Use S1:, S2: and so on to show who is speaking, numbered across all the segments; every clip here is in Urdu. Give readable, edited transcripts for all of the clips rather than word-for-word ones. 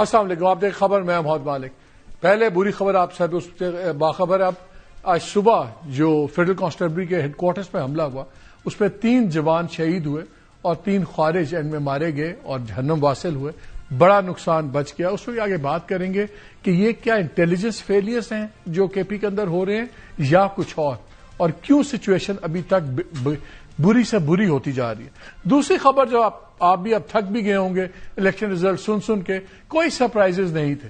S1: السلام علیکم. آپ دیکھ خبر، میں محمد مالک. پہلے بری خبر آپ سب اس باخبر. اب آج صبح جو فیڈرل کانسٹیبلری کے ہیڈ کوارٹرز پہ حملہ ہوا اس پہ 3 جوان شہید ہوئے اور 3 خوارج اینڈ میں مارے گئے اور جہنم واصل ہوئے. بڑا نقصان بچ گیا. اس پہ آگے بات کریں گے کہ یہ کیا انٹیلیجنس فیلیئرز ہیں جو کے پی کے اندر ہو رہے ہیں یا کچھ اور کیوں سچویشن ابھی تک بری سے بری ہوتی جا رہی ہے. دوسری خبر جو آپ بھی اب تھک بھی گئے ہوں گے الیکشن ریزلٹ سن کے، کوئی سرپرائزز نہیں تھے.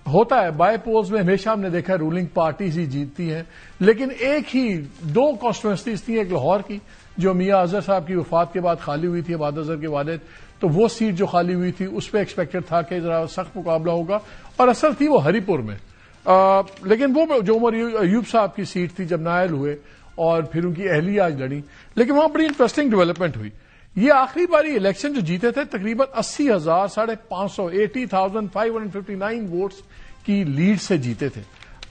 S1: ہوتا ہے بائی پولز میں ہمیشہ ہم نے دیکھا رولنگ پارٹیز ہی جیتتی ہیں، لیکن ایک ہی 2 کانسٹیٹوئنسیز تھیں. ایک لاہور کی جو میاں اظہر صاحب کی وفات کے بعد خالی ہوئی تھی، عباد اظہر کے والد، تو وہ سیٹ جو خالی ہوئی تھی اس پہ ایکسپیکٹڈ تھا کہ ذرا سخت مقابلہ ہوگا، اور اصل تھی وہ ہری پور میں. لیکن وہ جو عمر ایوب صاحب کی سیٹ تھی جب نائل ہوئے اور پھر ان کی اہلیہ آج لڑی، لیکن وہاں بڑی انٹرسٹنگ ڈیولپمنٹ ہوئی. یہ آخری باری الیکشن جو جیتے تھے تقریباً 80,000 550 80,559 ووٹس کی لیڈ سے جیتے تھے.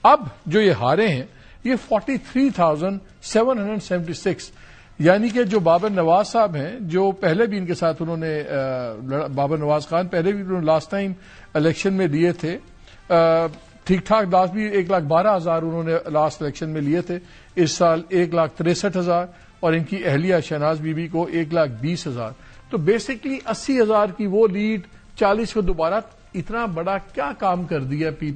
S1: اب جو یہ ہارے ہیں یہ 43,776، یعنی کہ جو بابر نواز صاحب ہیں جو پہلے بھی ان کے ساتھ انہوں نے بابر نواز خان پہلے بھی انہوں نے لاسٹ ٹائم الیکشن میں لیے تھے، ٹھیک ٹھاک لاسٹ بھی 1,12,000 انہوں نے لاسٹ الیکشن میں لیے تھے. اس سال 1,63,000 اور ان کی اہلیہ شہناز بی بی کو 1,20,000. تو بیسکلی 80,000 کی وہ لیڈ 40 کو دوبارہ. اتنا بڑا کیا کام کر دیا پی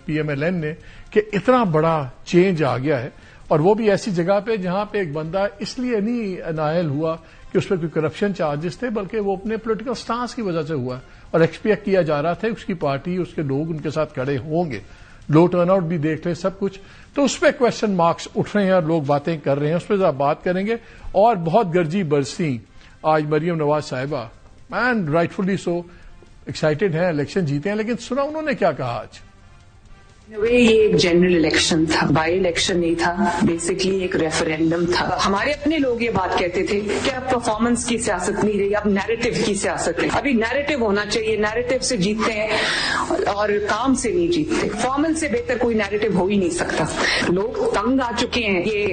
S1: ایم ایل این نے کہ اتنا بڑا چینج آ گیا ہے، اور وہ بھی ایسی جگہ پہ جہاں پہ ایک بندہ اس لیے نہیں نائل ہوا کہ اس پہ کوئی کرپشن چارجز تھے، بلکہ وہ اپنے پولیٹیکل سٹانس کی وجہ سے ہوا اور ایکسپیکٹ کیا جا رہا تھا اس کی پارٹی اس کے لوگ ان کے ساتھ کھڑے ہوں گے. لو ٹرن آؤٹ بھی دیکھ لیں سب کچھ، تو اس پہ کوشچن مارکس اٹھ رہے ہیں اور لوگ باتیں کر رہے ہیں. اس پہ ذرا بات کریں گے. اور بہت گرجی برسی آج مریم نواز صاحبہ، اینڈ رائٹفلی سو، ایکسائٹیڈ ہیں، الیکشن جیتے ہیں، لیکن سنا انہوں نے کیا کہا آج.
S2: یہ ایک جنرل الیکشن تھا، بائی الیکشن نہیں تھا، بیسکلی ایک ریفرینڈم تھا. ہمارے اپنے لوگ یہ بات کہتے تھے کہ اب پرفارمنس کی سیاست نہیں رہی، اب نیریٹو کی سیاست ہے. ابھی نیریٹو ہونا چاہیے، نیریٹو سے جیتتے ہیں اور کام سے نہیں جیتتے. پرفارمنس سے بہتر کوئی نیریٹو ہو ہی نہیں سکتا. لوگ تنگ آ چکے ہیں یہ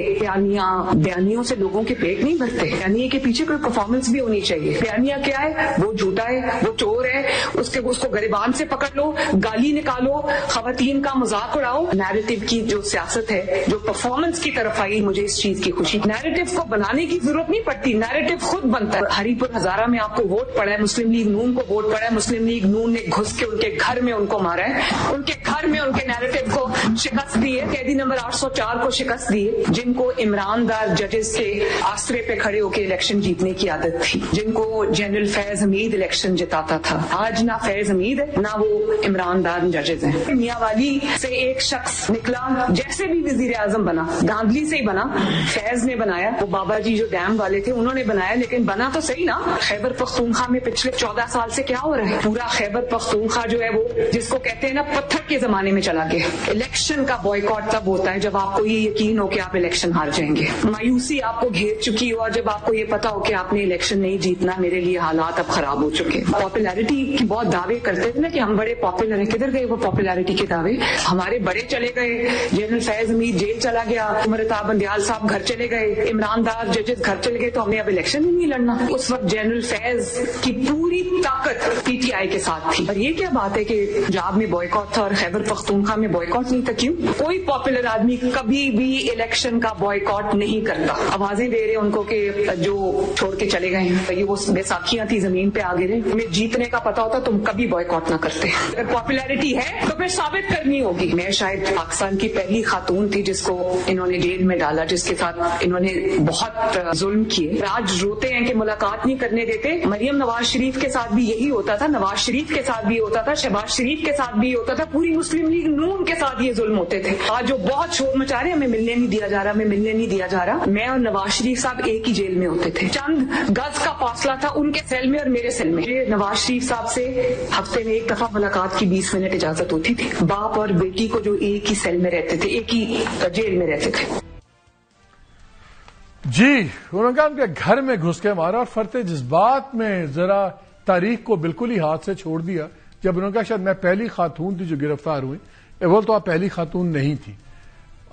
S2: بیانیوں سے. لوگوں کے پیٹ نہیں بھرتے. بیانیے کے پیچھے کوئی پرفارمنس بھی ہونی چاہیے. بیانیہ کیا ہے؟ وہ جھوٹا ہے، وہ چور ہے، اس کو گریبان سے پکڑ لو، گالی نکالو، خواتین کا مذاق اڑاؤ. نیریٹو کی جو سیاست ہے، جو پرفارمنس کی طرف آئی، مجھے اس چیز کی خوشی. نیریٹو کو بنانے کی ضرورت نہیں پڑتی، نیریٹو خود بنتا ہے. ہری پور ہزارہ میں آپ کو ووٹ پڑا ہے، مسلم لیگ نون کو ووٹ پڑا ہے، مسلم لیگ نون نے گھس کے ان کے گھر میں ان کو مارا ہے، ان کے گھر میں ان کے نیریٹو کو شکست دی ہے. قیدی نمبر 804 کو شکست دی ہے، جن کو عمران دار ججز کے آسرے پہ کھڑے ہو کے الیکشن جیتنے کی عادت تھی، جن کو جنرل فیض حمید الیکشن جتاتا تھا. آج نہ فیض حمید ہے نہ وہ عمران دار ججز ہیں. میاں والی سے ایک شخص نکلا، جیسے بھی وزیر اعظم بنا، دھاندلی سے ہی بنا. فیض نے بنایا، وہ بابا جی جو ڈیم والے تھے انہوں نے بنایا، لیکن بنا تو صحیح نا. خیبر پختونخوا میں پچھلے 14 سال سے کیا ہو رہا ہے؟ پورا خیبر پختونخوا جو ہے وہ جس کو کہتے ہیں نا پتھر کے زمانے میں چلا گیا. الیکشن کا بوائیکاٹ تب ہوتا ہے جب آپ کو یہ یقین ہو کہ آپ الیکشن ہار جائیں گے. مایوسی آپ کو گھیر چکی ہو، اور جب آپ کو یہ پتا ہو کہ آپ نے الیکشن نہیں جیتنا، میرے لیے حالات اب خراب ہو چکے. پاپولیرٹی کی بہت دعوے کرتے تھے نا کہ ہم بڑے پاپولر ہیں. کدھر گئے وہ پاپولیرٹی کے دعوے؟ ہمارے بڑے چلے گئے، جنرل فیض حمید جیل چلا گیا، عمرتا بندیال صاحب گھر چلے گئے، عمران دار ججز گھر چلے گئے، تو ہم نے اب الیکشن ہی نہیں لڑنا. اس وقت جنرل فیض کی پوری طاقت پی ٹی آئی کے ساتھ تھی. اور یہ کیا بات ہے کہ پنجاب میں بوائیکاٹ تھا اور خیبر پختونخوا میں بوائیکاٹ نہیں تھا؟ کیوں؟ کوئی پاپولر آدمی کبھی بھی الیکشن کا بوائیکاٹ نہیں کرتا. آوازیں دے رہے ان کو کہ جو چھوڑ کے چلے گئے ہیں، یہ وہ بیساکھیاں تھی زمین پہ آ گئے. تمہیں جیتنے کا پتا ہوتا تم کبھی بوائیکاٹ نہ کرتے. اگر پاپولیرٹی ہے تو پھر ثابت کرنی ہوگی. میں شاید پاکستان کی پہلی خاتون تھی جس کو انہوں نے جیل میں ڈالا، جس کے ساتھ انہوں نے بہت ظلم کیے. آج روتے ہیں کہ ملاقات نہیں کرنے دیتے. مریم نواز شریف کے ساتھ بھی یہی ہوتا تھا، نواز شریف کے ساتھ بھی ہوتا تھا، شہباز شریف کے ساتھ بھی ہوتا تھا، پوری مسلم لیگ نون کے ساتھ یہ ظلم ہوتے تھے. آج جو بہت شور مچا رہے ہیں ہمیں ملنے نہیں دیا جا رہا، ہمیں ملنے نہیں دیا جا رہا. میں اور نواز شریف صاحب ایک ہی جیل میں ہوتے تھے، چند گز کا فاصلہ تھا ان کے سیل میں اور میرے سیل میں. نواز شریف صاحب سے ہفتے میں ایک دفعہ ملاقات کی 20 منٹ اجازت ہوتی تھی. باپ اور بیٹی کو جو ایک ہی سیل میں رہتے تھے، ایک ہی جیل میں رہتے تھے.
S1: جی انہوں نے کہا ان کے گھر میں گھس کے مارا اور فرتے جذبات میں ذرا تاریخ کو بالکل ہی ہاتھ سے چھوڑ دیا. جب انہوں نے کہا شاید میں پہلی خاتون تھی جو گرفتار ہوئی، اول تو آپ پہلی خاتون نہیں تھی.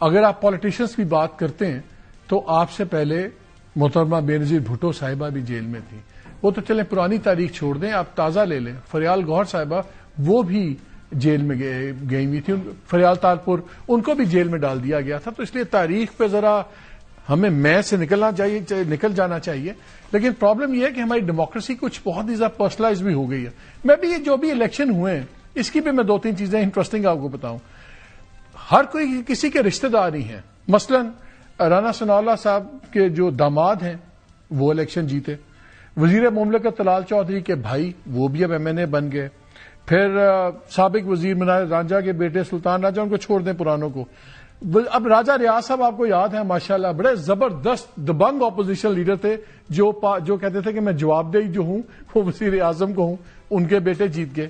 S1: اگر آپ پالیٹیشنز کی بات کرتے ہیں تو آپ سے پہلے محترمہ بینظیر بھٹو صاحبہ بھی جیل میں تھی. وہ تو چلیں پرانی تاریخ چھوڑ دیں، آپ تازہ لے لیں. فریال گوہر صاحبہ وہ بھی جیل میں گئی ہوئی تھی. فریال تارپور ان کو بھی جیل میں ڈال دیا گیا تھا. تو اس لیے تاریخ پہ ذرا ہمیں میں سے نکل جانا چاہیے. لیکن پرابلم یہ ہے کہ ہماری ڈیموکریسی کچھ بہت ہی زیادہ پرسنلائز بھی ہو گئی ہے. میں بھی یہ جو بھی الیکشن ہوئے ہیں اس کی بھی میں 2-3 چیزیں انٹرسٹنگ آپ کو بتاؤں. ہر کوئی کسی کے رشتہ دار ہی ہیں. مثلا رانا ثناء اللہ صاحب کے جو داماد ہیں وہ الیکشن جیتے. وزیر مملکت طلال چودھری کے بھائی وہ بھی اب MNA بن گئے. پھر سابق وزیر منار رانجھا کے بیٹے سلطان راجہ، ان کو چھوڑ دیں پرانوں کو. اب راجہ ریاض صاحب آپ کو یاد ہے ماشاءاللہ بڑے زبردست دبنگ اپوزیشن لیڈر تھے جو کہتے تھے کہ میں جواب دہی جو ہوں وہ وزیر اعظم کو ہوں. ان کے بیٹے جیت گئے.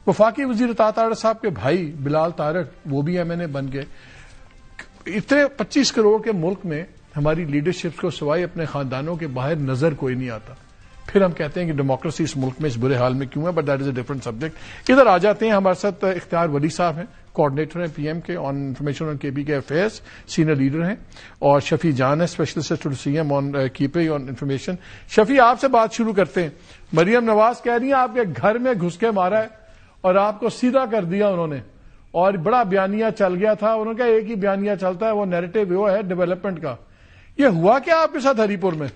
S1: وفاقی وزیر اطاعت صاحب کے بھائی بلال طارق وہ بھی MNA بن گئے. اتنے 25 کروڑ کے ملک میں ہماری لیڈرشپ کو سوائے اپنے خاندانوں کے باہر نظر کوئی نہیں آتا. پھر ہم کہتے ہیں کہ ڈیموکریسی اس ملک میں اس برے حال میں کیوں ہے، but that is a different subject. ادھر آ جاتے ہیں. ہمارے ساتھ اختیار ولی صاحب ہیں، کوآرڈینیٹر ہیں PM کے آن انفارمیشن آن KP کے افیئرس، سینئر لیڈر ہیں. اور شفیع جان ہے، specialist to CM on KP on information. Shafi آپ سے بات شروع کرتے ہیں. مریم نواز کہہ رہی ہیں آپ کے گھر میں گھس کے مارا ہے اور آپ کو سیدھا کر دیا انہوں نے، اور بڑا بیانیہ چل گیا تھا. انہوں نے کہا ایک ہی بیانیہ چلتا ہے، وہ نیریٹو وہ ہے ڈیولپمنٹ کا. یہ ہوا کیا آپ کے ساتھ ہری پور میں؟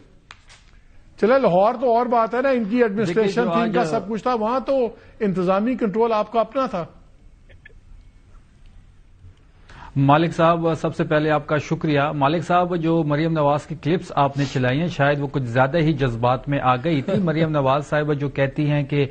S1: چلے لاہور تو اور بات ہے نا، ان کی ایڈمنسٹریشن تھی، ان کا سب کچھ تھا. وہاں تو انتظامی کنٹرول آپ کا اپنا تھا.
S3: مالک صاحب سب سے پہلے آپ کا شکریہ. مالک صاحب جو مریم نواز کی کلپس آپ نے چلائی ہیں شاید وہ کچھ زیادہ ہی جذبات میں آ گئی تھی. مریم نواز صاحبہ جو کہتی ہیں کہ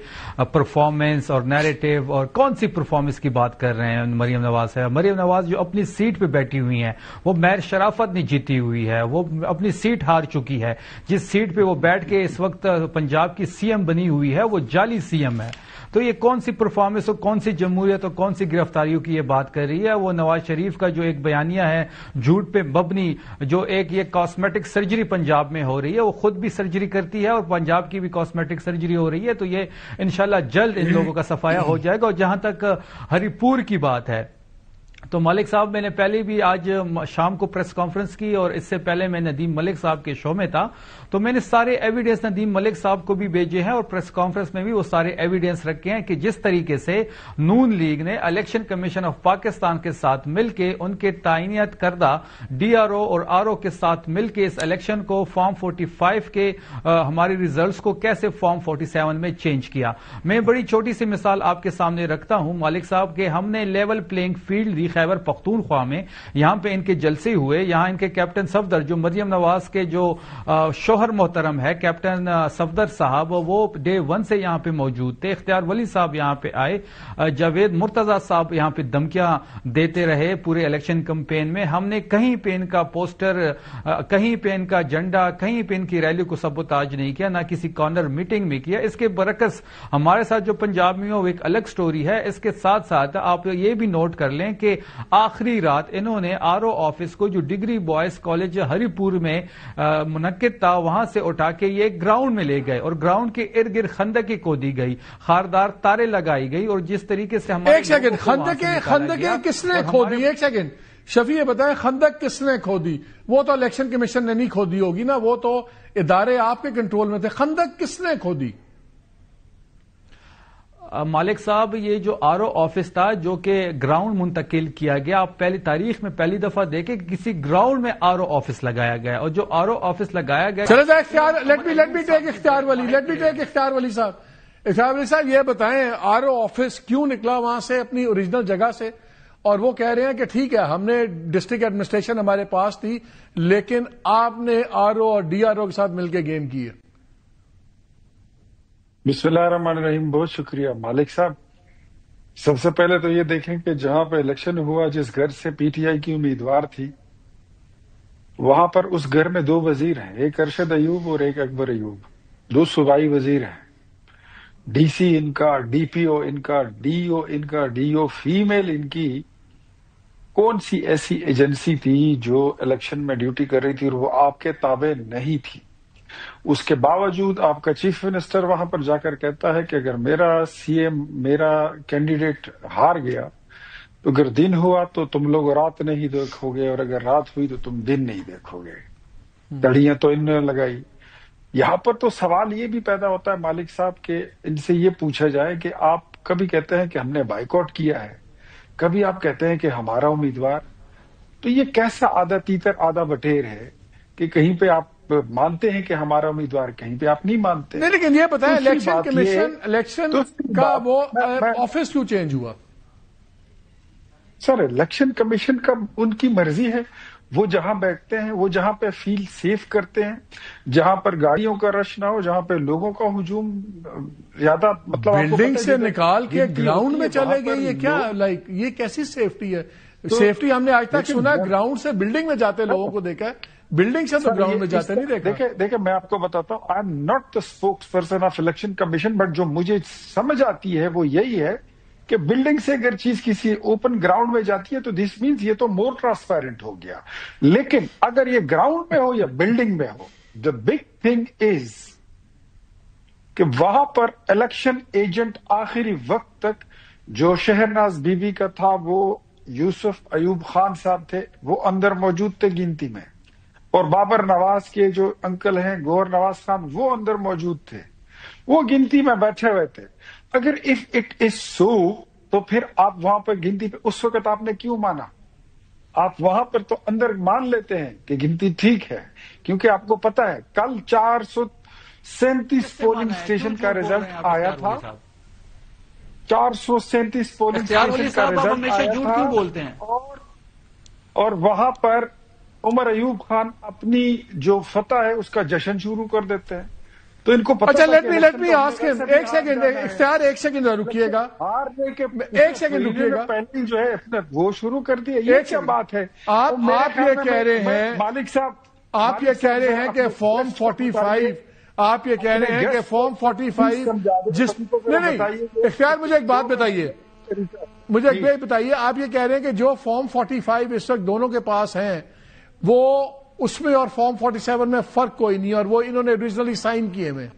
S3: پرفارمنس اور نیریٹو، اور کون سی پرفارمنس کی بات کر رہے ہیں مریم نواز صاحب؟ مریم نواز جو اپنی سیٹ پہ بیٹھی ہوئی ہیں، وہ مہر شرافت نہیں جیتی ہوئی ہے، وہ اپنی سیٹ ہار چکی ہے. جس سیٹ پہ وہ بیٹھ کے اس وقت پنجاب کی CM بنی ہوئی ہے وہ جعلی CM ہے. تو یہ کون سی پرفارمنس اور کون سی جمہوریت اور کون سی گرفتاریوں کی یہ بات کر رہی ہے؟ وہ نواز شریف کا جو ایک بیانیہ ہے جھوٹ پہ مبنی، جو ایک یہ کاسمیٹک سرجری پنجاب میں ہو رہی ہے، وہ خود بھی سرجری کرتی ہے اور پنجاب کی بھی کاسمیٹک سرجری ہو رہی ہے. تو یہ انشاءاللہ جلد ان لوگوں کا صفایا ہو جائے گا. اور جہاں تک ہری پور کی بات ہے تو ملک صاحب میں نے پہلے بھی آج شام کو پریس کانفرنس کی، اور اس سے پہلے میں ندیم ملک صاحب کے شو میں تھا تو میں نے سارے ایویڈنس ندیم ملک صاحب کو بھی بھیجے ہیں، اور پریس کانفرنس میں بھی وہ سارے ایویڈنس رکھے ہیں کہ جس طریقے سے نون لیگ نے الیکشن کمیشن آف پاکستان کے ساتھ مل کے ان کے تعینیت کردہ DRO اور RO کے ساتھ مل کے اس الیکشن کو فارم 45 کے ہمارے ریزلٹس کو کیسے فارم 47 میں چینج کیا. میں بڑی چھوٹی سی مثال آپ کے سامنے رکھتا ہوں مالک صاحب کہ ہم نے لیول پلینگ فیلڈ دی خیبر پختونخوا میں، یہاں پہ ان کے جلسے ہوئے. یہاں ان کے کیپٹن صفدر جو مریم نواز کے جو شوہر محترم ہے کیپٹن صفدر صاحب، وہ ڈے 1 سے یہاں پہ موجود تھے. اختیار ولی صاحب یہاں پہ آئے، جاوید مرتضی صاحب یہاں پہ دھمکیاں دیتے رہے پورے الیکشن کمپین میں. ہم نے کہیں پہ ان کا پوسٹر، کہیں پہ ان کا جھنڈا، کہیں پہ ان کی ریلی کو سبوتاج نہیں کیا، نہ کسی کارنر میٹنگ میں کیا. اس کے برعکس ہمارے ساتھ جو پنجاب میں ہو وہ ایک الگ سٹوری ہے. اس کے ساتھ ساتھ آپ یہ بھی نوٹ کر لیں کہ آخری رات انہوں نے RO آفس کو جو ڈگری بوائز کالج ہری پور میں منعقد تھا وہاں سے اٹھا کے یہ گراؤنڈ میں لے گئے، اور گراؤنڈ کے ارد گرد خندقیں کھودی گئی، خاردار تارے لگائی گئی، اور جس طریقے سے ہمارے
S1: ایک سیکنڈ، خندقیں کس نے کھودی؟ ایک سیکنڈ شفیع بتائیں خندق کس نے کھودی؟ وہ تو الیکشن کمیشن نے نہیں کھودی ہوگی نا، وہ تو ادارے آپ کے کنٹرول میں تھے. خندق کس نے کھودی؟
S3: مالک صاحب یہ جو RO آفس تھا جو کہ گراؤنڈ منتقل کیا گیا، آپ پہلی تاریخ میں پہلی دفعہ دیکھیں کہ کسی گراؤنڈ میں RO آفس لگایا گیا، اور جو RO آفس لگایا گیا.
S1: چلے جائے لیٹ می ٹیک اختیار ولی صاحب. اختیار ولی صاحب یہ بتائیں RO آفس کیوں نکلا وہاں سے اپنی اوریجنل جگہ سے؟ اور وہ کہہ رہے ہیں کہ ٹھیک ہے ہم نے ڈسٹرکٹ ایڈمنسٹریشن ہمارے پاس تھی لیکن آپ نے RO اور DRO کے ساتھ مل کے گیم کی ہے.
S4: بسم اللہ الرحمن الرحیم. بہت شکریہ مالک صاحب. سب سے پہلے تو یہ دیکھیں کہ جہاں پہ الیکشن ہوا، جس گھر سے PTI کی امیدوار تھی، وہاں پر اس گھر میں 2 وزیر ہیں، ایک ارشد ایوب اور ایک اکبر ایوب، 2 صوبائی وزیر ہیں. DC ان کا، DPO ان کا، DO ان کا، DO فیمیل ان کی. کون سی ایسی ایجنسی تھی جو الیکشن میں ڈیوٹی کر رہی تھی اور وہ آپ کے تابع نہیں تھی؟ اس کے باوجود آپ کا چیف منسٹر وہاں پر جا کر کہتا ہے کہ اگر میرا CM، میرا کینڈیڈیٹ ہار گیا تو اگر دن ہوا تو تم لوگ رات نہیں دیکھو گے، اور اگر رات ہوئی تو تم دن نہیں دیکھو گے. تڑیاں تو ان نے لگائی. یہاں پر تو سوال یہ بھی پیدا ہوتا ہے مالک صاحب کہ ان سے یہ پوچھا جائے کہ آپ کبھی کہتے ہیں کہ ہم نے بائیکاٹ کیا ہے، کبھی آپ کہتے ہیں کہ ہمارا امیدوار، تو یہ کیسا آدھا تیتر آدھا بٹیر ہے کہ کہیں پہ آپ مانتے ہیں کہ ہمارا امیدوار، کہیں پہ آپ نہیں مانتے.
S1: نہیں، لیکن یہ بتائیں الیکشن کمیشن الیکشن کا وہ آفس کیوں چینج ہوا؟
S4: سر الیکشن کمیشن کا ان کی مرضی ہے، وہ جہاں بیٹھتے ہیں، وہ جہاں پہ فیل سیف کرتے ہیں، جہاں پر گاڑیوں کا رش نہ ہو، جہاں پہ لوگوں کا ہجوم زیادہ، مطلب
S1: بلڈنگ سے نکال کے گراؤنڈ میں چلے گئے، یہ کیا لائک یہ کیسی سیفٹی ہے؟ سیفٹی ہم نے آج تک سنا ہے گراؤنڈ سے بلڈنگ میں جاتے لوگوں کو دیکھا ہے، بلڈنگ سے تو گراؤنڈ میں جاتے نہیں دیکھا.
S4: دیکھیں میں آپ کو بتاتا ہوں، I am not the spokes person of election commission, but جو مجھے سمجھ آتی ہے وہ یہی ہے کہ بلڈنگ سے اگر چیز کسی اوپن گراؤنڈ میں جاتی ہے تو دس مینز یہ تو مور ٹرانسپیرنٹ ہو گیا. لیکن اگر یہ گراؤنڈ میں ہو یا بلڈنگ میں ہو، دا بگ تھنگ از کہ وہاں پر الیکشن ایجنٹ آخری وقت تک جو شہرناز بی بی کا تھا، وہ یوسف ایوب خان صاحب تھے، وہ اندر موجود تھے گنتی میں، اور بابر نواز کے جو انکل ہیں گور نواز خان، وہ اندر موجود تھے، وہ گنتی میں بیٹھے ہوئے تھے. اگر اف اٹ از سو تو پھر آپ وہاں پر گنتی پہ اس وقت آپ نے کیوں مانا؟ آپ وہاں پر تو اندر مان لیتے ہیں کہ گنتی ٹھیک ہے، کیونکہ آپ کو پتا ہے کل 437 پولنگ اسٹیشن کا رزلٹ آیا تھا. 437 پولنگ اسٹیشن کا رزلٹ آیا
S3: کیوں بولتے ہیں؟
S4: اور وہاں پر عمر ایوب خان اپنی جو فتح ہے اس کا جشن شروع کر دیتے ہیں. تو ان کو پتا،
S1: اچھا لیٹ می آسک ہم، ایک سیکنڈ اختیار، ایک سیکنڈ رکیے گا، ایک سیکنڈ رکیے گا،
S4: پہلے جو ہے اپنا وہ شروع کر دیا. یہ کیا بات ہے؟
S1: آپ یہ کہہ رہے ہیں
S4: مالک صاحب،
S1: آپ یہ کہہ رہے ہیں کہ فارم 45، آپ یہ کہہ رہے ہیں کہ فارم 45 جس نہیں اختیار، مجھے ایک بات بتائیے، مجھے ایک بات بتائیے، آپ یہ کہہ رہے ہیں کہ جو فارم 45 اس وقت دونوں کے پاس ہیں، وہ اس میں اور فارم 47 میں فرق کوئی نہیں، اور وہ انہوں نے اوریجنلی سائن کیے ہوئے.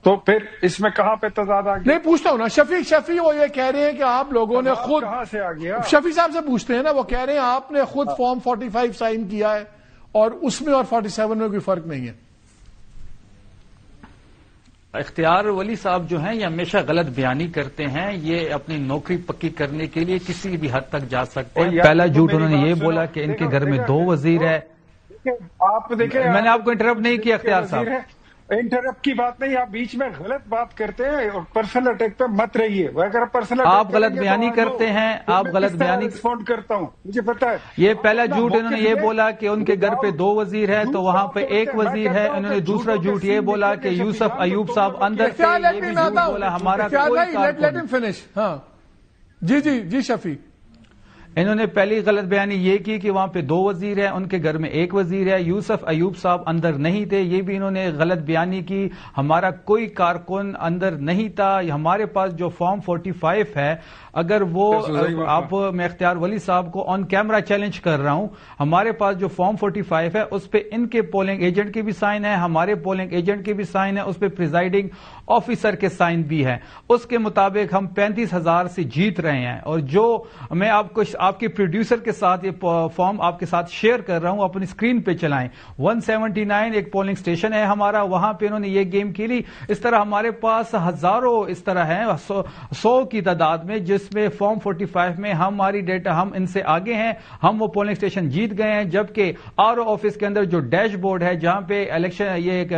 S4: تو پھر اس میں کہاں پہ تضاد آ گیا؟
S1: نہیں پوچھتا ہوں نا، شفیع وہ یہ کہہ رہے ہیں کہ آپ لوگوں نے خود،
S4: کہاں سے آ گیا؟
S1: شفیع صاحب سے پوچھتے ہیں نا، وہ کہہ رہے ہیں آپ نے خود فارم 45 سائن کیا ہے اور اس میں اور 47 میں کوئی فرق نہیں ہے.
S3: اختیار ولی صاحب جو ہیں یہ ہمیشہ غلط بیانی کرتے ہیں، یہ اپنی نوکری پکی کرنے کے لیے کسی بھی حد تک جا سکتے ہیں. پہلا جھوٹ انہوں نے یہ بولا کہ ان کے گھر میں 2 وزیر ہے.
S4: آپ دیکھیں،
S3: میں نے آپ کو انٹرپٹ نہیں کیا اختیار صاحب.
S4: انٹرپٹ کی بات نہیں، آپ بیچ میں غلط بات کرتے ہیں اور پرسنل اٹیک پہ مت رہیے. اگر پرسنل
S3: آپ غلط بیانی کرتے ہیں، آپ غلط بیانی
S4: رسپونڈ کرتا ہوں، مجھے پتا ہے.
S3: یہ پہلا جھوٹ انہوں نے یہ بولا کہ ان کے گھر پہ 2 وزیر ہے تو وہاں پہ 1 وزیر ہے. انہوں نے دوسرا جھوٹ یہ بولا کہ یوسف ایوب صاحب اندر تھے، یہ بھی جھوٹ بولا. ہمارا
S1: فنش. ہاں جی شفیع،
S3: انہوں نے پہلی غلط بیانی یہ کی کہ وہاں پہ 2 وزیر ہیں، ان کے گھر میں 1 وزیر ہے. یوسف ایوب صاحب اندر نہیں تھے، یہ بھی انہوں نے غلط بیانی کی. ہمارا کوئی کارکن اندر نہیں تھا. ہمارے پاس جو فارم 45 ہے، اگر وہ آپ، میں اختیار ولی صاحب کو آن کیمرہ چیلنج کر رہا ہوں، ہمارے پاس جو فارم 45 ہے اس پہ ان کے پولنگ ایجنٹ کے بھی سائن ہے، ہمارے پولنگ ایجنٹ کے بھی سائن ہے، اس پہ پریزائڈنگ آفیسر کے سائن بھی ہے. اس کے مطابق ہم 35,000 سے جیت رہے ہیں. اور جو میں آپ کو آپ کے پروڈیوسر کے ساتھ یہ فارم آپ کے ساتھ شیئر کر رہا ہوں، اپنی اسکرین پہ چلائیں. 179 ایک پولنگ اسٹیشن ہے ہمارا، وہاں پہ انہوں نے یہ گیم کھیلی. اس طرح ہمارے پاس ہزاروں اس طرح ہیں، 100 کی تعداد میں، جس میں فارم 45 میں ہماری ڈیٹا، ہم ان سے آگے ہیں، ہم وہ پولنگ اسٹیشن جیت گئے ہیں. جبکہ RO آفس کے اندر جو ڈیش بورڈ ہے جہاں پہ الیکشن یہ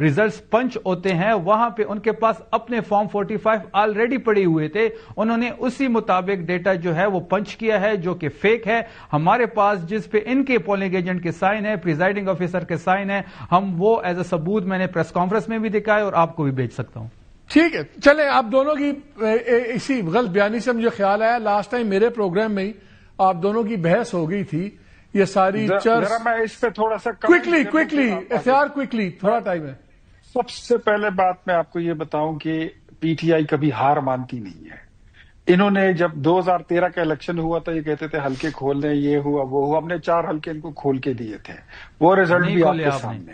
S3: ریزلٹس پنچ ہوتے ہیں، وہاں پہ ان کے پاس اپنے فارم 45 آلریڈی پڑے ہوئے تھے. انہوں نے اسی مطابق ڈیٹا جو ہے وہ پنچ کیا ہے، جو کہ فیک ہے. ہمارے پاس جس پہ ان کے پولنگ ایجنٹ کے سائن ہے، پریزائڈنگ آفیسر کے سائن ہے، ہم وہ ایز اے ثبوت میں نے پریس کانفرنس میں بھی دکھائے اور آپ کو بھی بھیج سکتا ہوں.
S1: ٹھیک ہے، چلیں آپ دونوں کی اسی غلط بیانی سے مجھے خیال آیا، لاسٹ ٹائم میرے پروگرام میں ہی آپ دونوں کی بحث ہو گئی تھی. یہ ساری
S4: ذرا میں اس پہ تھوڑا سا
S1: کوئکلی اختیار کوئکلی تھوڑا ٹائم ہے.
S4: سب سے پہلے بات میں آپ کو یہ بتاؤں کہ پی ٹی آئی کبھی ہار مانتی نہیں ہے. انہوں نے جب 2013 کا الیکشن ہوا تھا، یہ کہتے تھے حلقے کھول دیں، یہ ہوا وہ ہوا. ہم نے 4 حلقے ان کو کھول کے دیے تھے، وہ رزلٹ بھی آپ کے سامنے.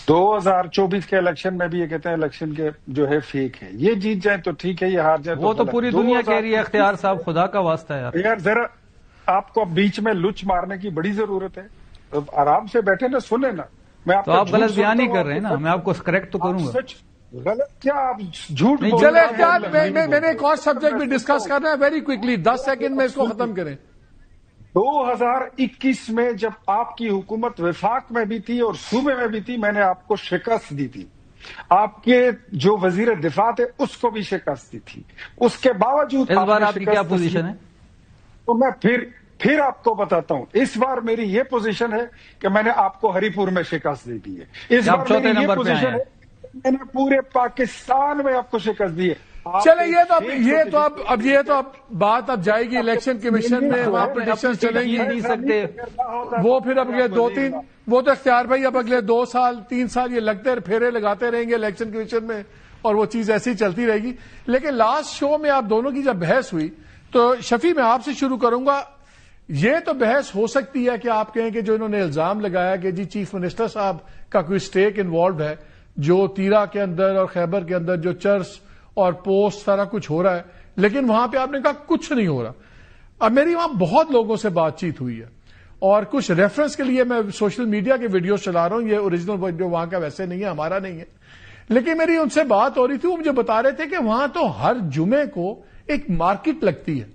S4: 2024 کے الیکشن میں بھی یہ کہتے ہیں الیکشن کے جو ہے فیک ہے. یہ جیت جائیں تو ٹھیک ہے، یہ ہار جائیں
S3: وہ تو پوری دنیا کہہ رہی ہے. اختیار صاحب خدا کا واسطہ ہے
S4: یار، ذرا آپ کو بیچ میں لچ مارنے کی بڑی ضرورت ہے. آرام سے بیٹھے نا، سنیں نا. میں
S3: تو آپ غلط بیان ہی کر رہے ہیں نا، میں آپ کو کریکٹ تو کروں گا.
S4: غلط کیا آپ جھوٹ بول
S1: چلے
S4: رہے ہیں؟
S1: میں نے ایک اور سبجیکٹ بھی ڈسکس کرنا ہے ویری کوئکلی 10 سیکنڈ میں اس کو ختم کریں.
S4: 2021 میں جب آپ کی حکومت وفاق میں بھی تھی اور صوبے میں بھی تھی، میں نے آپ کو شکست دی تھی. آپ کے جو وزیر دفاع تھے اس کو بھی شکست دی تھی. اس کے باوجود
S3: اس بار آپ کی کیا پوزیشن ہے؟
S4: تو میں پھر آپ کو بتاتا ہوں. اس بار میری یہ پوزیشن ہے کہ میں نے آپ کو ہری پور میں شکست دی دی ہے. اس بار میری یہ پوزیشن ہے میں نے پورے پاکستان میں آپ کو شکست دی ہے.
S1: چلے یہ تو اب بات اب جائے گی الیکشن کمیشن میں، وہاں پٹیشن چلیں گی.
S3: نہیں سکتے
S1: وہ پھر اگلے 2-3 وہ تو اختیار بھائی اب اگلے 2 سال 3 سال یہ لگتے پھیرے لگاتے رہیں گے الیکشن کمیشن میں اور وہ چیز ایسی چلتی رہے گی. لیکن لاسٹ شو میں آپ دونوں کی جب بحث ہوئی تو شفیع میں آپ سے شروع کروں گا. یہ تو بحث ہو سکتی ہے کہ آپ کہیں کہ جو انہوں نے الزام لگایا کہ جی چیف منسٹر صاحب کا کوئی سٹیک انوالوڈ ہے، جو تیرا کے اندر اور خیبر کے اندر جو چرچ اور پوسٹ سارا کچھ ہو رہا ہے، لیکن وہاں پہ آپ نے کہا کچھ نہیں ہو رہا. اب میری وہاں بہت لوگوں سے بات چیت ہوئی ہے اور کچھ ریفرنس کے لیے میں سوشل میڈیا کے ویڈیوز چلا رہا ہوں. یہ اوریجنل ویڈیو وہاں کا ویسے نہیں ہے، ہمارا نہیں ہے، لیکن میری ان سے بات ہو رہی تھی. وہ مجھے بتا رہے تھے کہ وہاں تو ہر جمعے کو ایک مارکیٹ لگتی ہے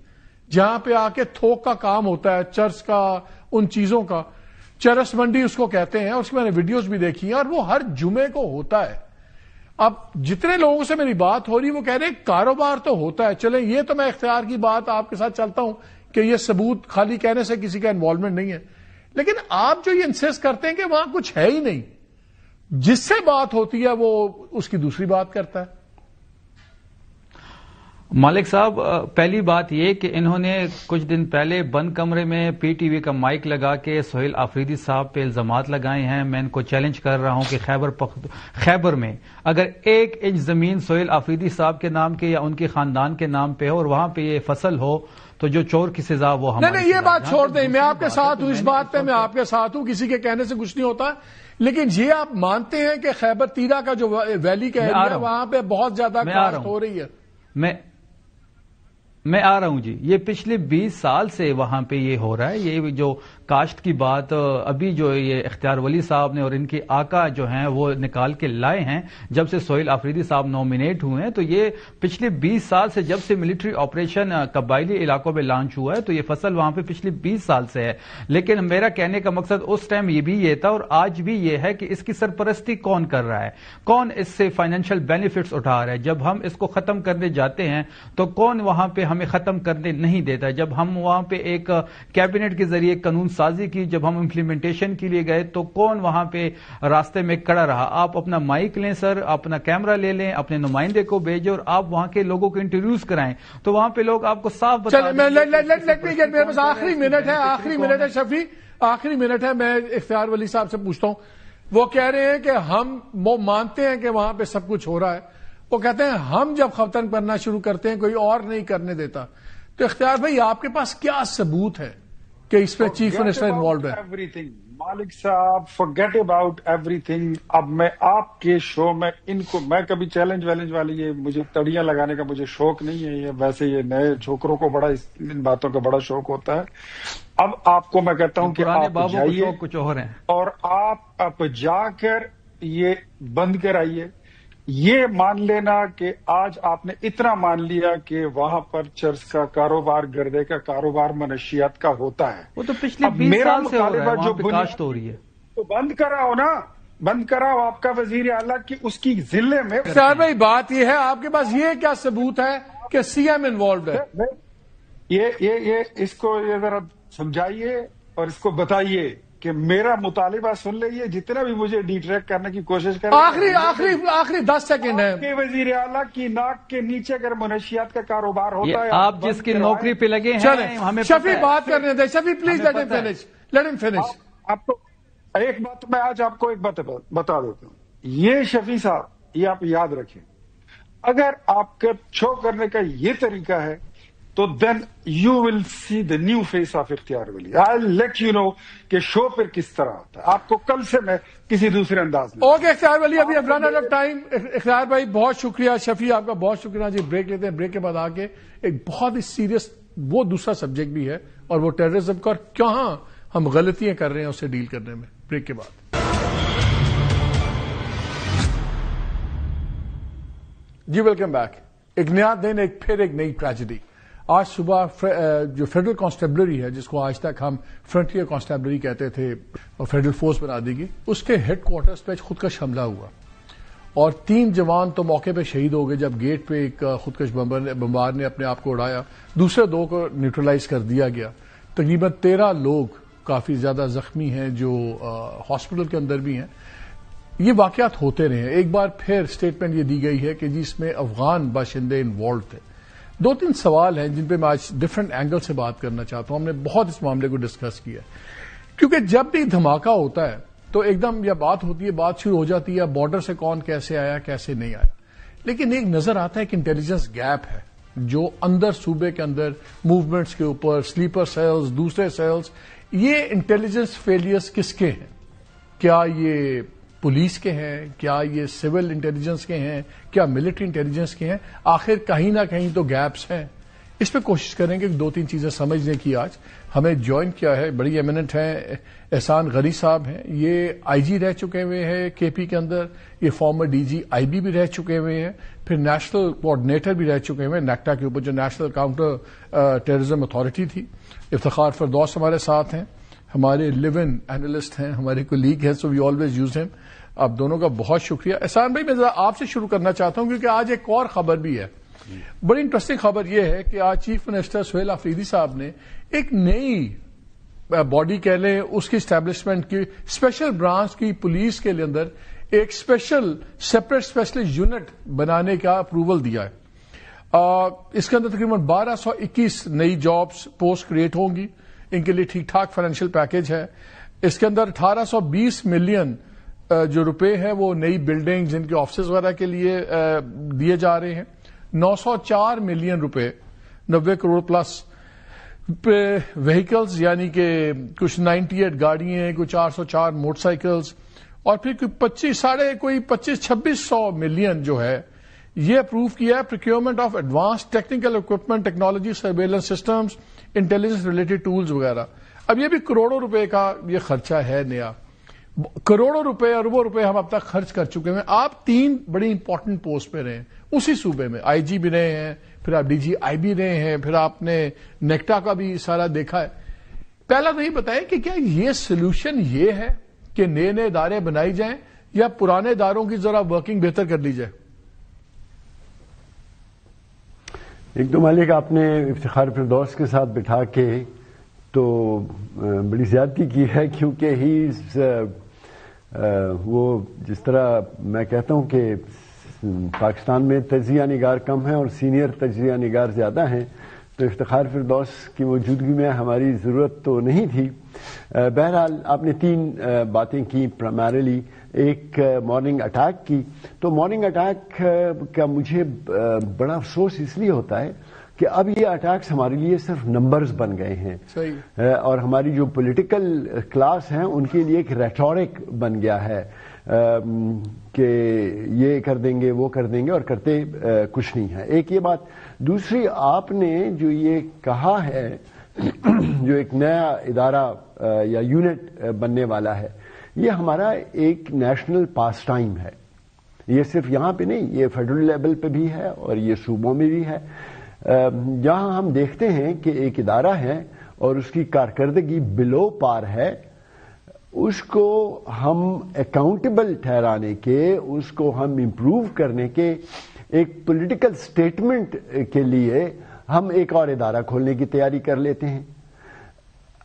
S1: جہاں پہ آ کے تھوک کا کام ہوتا ہے، چرچ کا، ان چیزوں کا، چرس منڈی اس کو کہتے ہیں. اس کی میں نے ویڈیوز بھی دیکھی ہیں اور وہ ہر جمعے کو ہوتا ہے. اب جتنے لوگوں سے میری بات ہو رہی وہ کہہ رہے ہیں کاروبار تو ہوتا ہے. چلیں یہ تو میں اختیار کی بات آپ کے ساتھ چلتا ہوں کہ یہ ثبوت خالی کہنے سے کسی کا انوالومنٹ نہیں ہے، لیکن آپ جو یہ انسسٹ کرتے ہیں کہ وہاں کچھ ہے ہی نہیں، جس سے بات ہوتی ہے وہ اس کی دوسری بات کرتا ہے.
S3: مالک صاحب، پہلی بات یہ کہ انہوں نے کچھ دن پہلے بند کمرے میں پی ٹی وی کا مائک لگا کے سہیل آفریدی صاحب پہ الزامات لگائے ہیں. میں ان کو چیلنج کر رہا ہوں کہ خیبر میں اگر 1 انچ زمین سہیل آفریدی صاحب کے نام کے یا ان کے خاندان کے نام پہ ہو اور وہاں پہ یہ فصل ہو تو جو چور کی سزا وہ ہماری.
S1: نہیں یہ بات چھوڑ دیں، میں آپ کے ساتھ ہوں، اس بات پہ میں آپ کے ساتھ ہوں، کسی کے کہنے سے کچھ نہیں ہوتا. لیکن یہ آپ مانتے ہیں کہ خیبر تیرا کا جو ویلی کا ایریا ہے وہاں پہ بہت زیادہ کاشت ہو رہی ہے؟
S3: میں آ رہا ہوں جی. یہ پچھلے 20 سال سے وہاں پہ یہ ہو رہا ہے. یہ جو کاشت کی بات ابھی جو یہ اختیار ولی صاحب نے اور ان کے آقا جو ہیں وہ نکال کے لائے ہیں جب سے سہیل آفریدی صاحب نومینیٹ ہوئے ہیں، تو یہ پچھلے 20 سال سے جب سے ملٹری آپریشن قبائلی علاقوں میں لانچ ہوا ہے تو یہ فصل وہاں پہ پچھلے 20 سال سے ہے. لیکن میرا کہنے کا مقصد اس ٹائم یہ بھی یہ تھا اور آج بھی یہ ہے کہ اس کی سرپرستی کون کر رہا ہے، کون اس سے فائنینشیل بینیفٹس اٹھا رہا ہے. جب ہم اس کو ختم کرنے جاتے ہیں تو کون وہاں پہ ہمیں ختم کرنے نہیں دیتا. جب ہم وہاں پہ ایک کیبنٹ کے ذریعے قانون سازی کی، جب ہم امپلیمنٹیشن کے لیے گئے تو کون وہاں پہ راستے میں کھڑا رہا. آپ اپنا مائک لیں سر، اپنا کیمرہ لے لیں، اپنے نمائندے کو بھیجیں اور آپ وہاں کے لوگوں کو انٹروڈیوس کرائیں تو وہاں پہ لوگ آپ کو صاف بتا دیں.
S1: میرے پاس آخری منٹ ہے شفیع، آخری منٹ ہے. میں اختیار ولی صاحب سے پوچھتا ہوں، وہ کہہ رہے ہیں کہ ہم مانتے ہیں کہ وہاں پہ سب کچھ ہو رہا ہے. وہ کہتے ہیں ہم جب ختم کرنا شروع کرتے ہیں کوئی اور نہیں کرنے دیتا. تو اختیار بھائی آپ کے پاس کیا ثبوت ہے کہ اس پہ چیف منسٹر انوالوڈ ہے؟
S4: ایوری تھنگ مالک صاحب، فورگیٹ اباؤٹ ایوری تھنگ. اب میں آپ کے شو میں ان کو میں کبھی چیلنج ویلنج والی یہ مجھے تڑیاں لگانے کا مجھے شوق نہیں ہے. یہ ویسے یہ نئے چھوکروں کو بڑا ان باتوں کا بڑا شوق ہوتا ہے. اب آپ کو میں کہتا ہوں کہ آپ جائیے
S3: کچھ اور ہیں
S4: اور آپ اب جا کر یہ بند کرائیے. یہ مان لینا کہ آج آپ نے اتنا مان لیا کہ وہاں پر چرچ کا کاروبار، گردے کا کاروبار منشیات کا ہوتا ہے.
S3: وہ تو پچھلے 20 سال سے ہو رہا ہے، وہاں پہ کاشت ہو رہی ہے.
S4: تو بند کراؤ نا، بند کراؤ. آپ کا وزیر اعلیٰ کی اس کی ضلع میں
S1: اختیار بھائی بات یہ ہے آپ کے پاس یہ کیا ثبوت ہے کہ سی ایم انوالوڈ ہے؟
S4: یہ اس کو یہ ذرا سمجھائیے اور اس کو بتائیے کہ میرا مطالبہ سن لیجیے. جتنا بھی مجھے ڈیٹریکٹ کرنے کی کوشش کریں،
S1: آخری 10 سیکنڈ ہے.
S4: کہ وزیر اعلیٰ کی ناک کے نیچے اگر منشیات کا کاروبار ہوتا ہے،
S3: آپ جس کی نوکری پہ لگے ہیں ہمیں
S1: شفیع بات کرنے دیں. شفیع پلیز لیٹ ہم فنش.
S4: آپ کو ایک بات میں آج آپ کو ایک بات بتا دیتا ہوں. یہ شفیع صاحب یہ آپ یاد رکھیں، اگر آپ کا شو کرنے کا یہ طریقہ ہے تو then you will see the new face of اختیار ولی. آئی لیٹ یو نو کہ شو پر کس طرح ہوتا ہے. آپ کو کل سے میں کسی دوسرے انداز میں.
S1: اوکے اختیار ولی، ابھی اب رن آؤٹ آف ٹائم. اختیار بھائی بہت شکریہ، شفیع آپ کا بہت شکریہ. جی بریک لیتے ہیں، بریک کے بعد آ کے ایک بہت ہی سیریس وہ دوسرا سبجیکٹ بھی ہے اور وہ ٹیررزم کا، اور کہاں ہم غلطیاں کر رہے ہیں اسے ڈیل کرنے میں. بریک کے بعد. جی ویلکم بیک. ایک نیا دن، پھر ایک نئی ٹریجڈی. آج صبح جو فیڈرل کانسٹیبلری ہے، جس کو آج تک ہم فرنٹیئر کانسٹیبلری کہتے تھے اور فیڈرل فورس بنا دی گئی، اس کے ہیڈ کوارٹرز پہ خودکش حملہ ہوا اور 3 جوان تو موقع پہ شہید ہو گئے جب گیٹ پہ ایک خودکش بمبار نے اپنے آپ کو اڑایا. دوسرے 2 کو نیوٹرلائز کر دیا گیا. تقریباً 13 لوگ کافی زیادہ زخمی ہیں جو ہاسپٹل کے اندر بھی ہیں. یہ واقعات ہوتے رہے ہیں. ایک بار پھر اسٹیٹمنٹ یہ دی گئی ہے کہ جس میں افغان باشندے انوالوڈ تھے. 2-3 سوال ہیں جن پہ میں آج ڈفرنٹ اینگل سے بات کرنا چاہتا ہوں. ہم نے بہت اس معاملے کو ڈسکس کیا کیونکہ جب بھی دھماکہ ہوتا ہے تو ایک دم یہ بات ہوتی ہے، بات شروع ہو جاتی ہے بارڈر سے کون کیسے آیا کیسے نہیں آیا. لیکن ایک نظر آتا ہے کہ انٹیلیجنس گیپ ہے جو اندر صوبے کے اندر موومنٹس کے اوپر، سلیپر سیلز، دوسرے سیلز. یہ انٹیلیجنس فیلئرز کس کے ہیں؟ کیا یہ پولیس کے ہیں؟ کیا یہ سول انٹیلیجنس کے ہیں؟ کیا ملٹری انٹیلیجنس کے ہیں؟ آخر کہیں نہ کہیں تو گیپس ہیں. اس پہ کوشش کریں گے 2-3 چیزیں سمجھنے کی. آج ہمیں جوائن کیا ہے، بڑی ایمیننٹ ہیں، احسان غنی صاحب ہیں. یہ آئی جی رہ چکے ہوئے ہیں کے پی کے اندر. یہ former D G I B بھی رہ چکے ہوئے ہیں. پھر نیشنل کوآرڈینیٹر بھی رہ چکے ہوئے ہیں نیکٹا کے اوپر، جو نیشنل کاؤنٹر ٹیررزم اتھارٹی تھی. افتخار فردوس ہمارے ساتھ ہیں، ہمارے لیو ان اینالسٹ ہیں، ہمارے کولیگ ہیں، سو وی آلویز یوز ہم. آپ دونوں کا بہت شکریہ. احسان بھائی، میں ذرا آپ سے شروع کرنا چاہتا ہوں کیونکہ آج ایک اور خبر بھی ہے. بڑی انٹرسٹنگ خبر یہ ہے کہ آج چیف منسٹر سہیل آفریدی صاحب نے ایک نئی باڈی کہہ لیں، اس کی اسٹیبلشمنٹ کی، اسپیشل برانچ کی پولیس کے اندر ایک سیپریٹ اسپیشلسٹ یونٹ بنانے کا اپروول دیا ہے. اس کے اندر تقریباً 1221 نئی جابس پوسٹ کریٹ ہوں گی. ان کے لیے ٹھیک ٹھاک فائنینشیل پیکج ہے. اس کے اندر 1820 ملین جو روپے ہیں وہ نئی بلڈنگ جن کے آفسز وغیرہ کے لیے دیے جا رہے ہیں. 904 ملین روپے، 90 کروڑ پلس وہیکلز، یعنی کہ کچھ 98 گاڑیاں ہیں، کوئی 404 موٹر سائیکلز، اور پھر کوئی 2500 ملین جو ہے یہ اپروو کیا ہے procurement of advance technical equipment, technology, surveillance systems, intelligence related tools وغیرہ. اب یہ بھی کروڑوں روپے کا یہ خرچہ ہے نیا. کروڑوں روپے، اربوں روپے ہم اب تک خرچ کر چکے ہیں. آپ 3 بڑی امپورٹنٹ پوسٹ پہ رہے ہیں اسی صوبے میں. آئی جی بھی رہے ہیں، پھر آپ ڈی جی آئی بھی رہے ہیں، پھر آپ نے نیکٹا کا بھی سارا دیکھا ہے. پہلا تو یہ بتائیں کہ کیا یہ سولوشن یہ ہے کہ نئے نئے ادارے بنائی جائیں یا پرانے اداروں کی ذرا ورکنگ بہتر کر لی جائے؟
S5: ایک تو مالک آپ نے افتخار فردوس کے ساتھ بٹھا کے تو بڑی زیادتی کی ہے، کیونکہ وہ جس طرح میں کہتا ہوں کہ پاکستان میں تجزیہ نگار کم ہیں اور سینئر تجزیہ نگار زیادہ ہیں، تو افتخار فردوس کی موجودگی میں ہماری ضرورت تو نہیں تھی. بہرحال آپ نے 3 باتیں کی. پرائمریلی ایک مارننگ اٹیک کی. تو مارننگ اٹیک کا مجھے بڑا افسوس اس لیے ہوتا ہے کہ اب یہ اٹیکس ہمارے لیے صرف نمبرز بن گئے ہیں. اور ہماری جو پولیٹیکل کلاس ہیں ان کے لیے ایک ریٹورک بن گیا ہے کہ یہ کر دیں گے وہ کر دیں گے، اور کرتے کچھ نہیں ہے. ایک یہ بات. دوسری، آپ نے جو یہ کہا ہے جو ایک نیا ادارہ یا یونٹ بننے والا ہے، یہ ہمارا ایک نیشنل پاس ٹائم ہے. یہ صرف یہاں پہ نہیں، یہ فیڈرل لیول پہ بھی ہے اور یہ صوبوں میں بھی ہے. جہاں ہم دیکھتے ہیں کہ ایک ادارہ ہے اور اس کی کارکردگی بلو پار ہے، اس کو ہم اکاؤنٹیبل ٹھہرانے کے، اس کو ہم امپروو کرنے کے، ایک پولیٹیکل سٹیٹمنٹ کے لیے ہم ایک اور ادارہ کھولنے کی تیاری کر لیتے ہیں،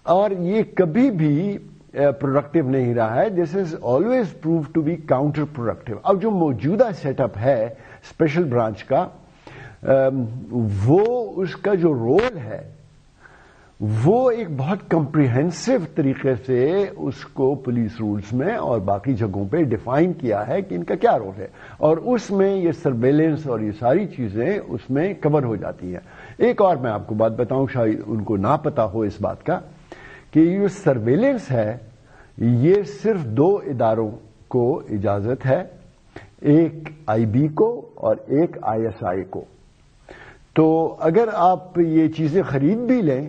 S5: اور یہ کبھی بھی پروڈکٹیو نہیں رہا ہے. This is always prove to be counter productive. اب جو موجودہ سیٹ اپ ہے اسپیشل برانچ کا، وہ اس کا جو رول ہے وہ ایک بہت کمپریہنسو طریقے سے اس کو پولیس رولز میں اور باقی جگہوں پہ ڈیفائن کیا ہے کہ ان کا کیا رول ہے، اور اس میں یہ سرویلنس اور یہ ساری چیزیں اس میں کور ہو جاتی ہیں. ایک اور میں آپ کو بات بتاؤں، شاید ان کو نہ پتا ہو اس بات کا، کہ یہ سرویلنس ہے یہ صرف 2 اداروں کو اجازت ہے، ایک آئی بی کو اور ایک آئی ایس آئی کو. تو اگر آپ یہ چیزیں خرید بھی لیں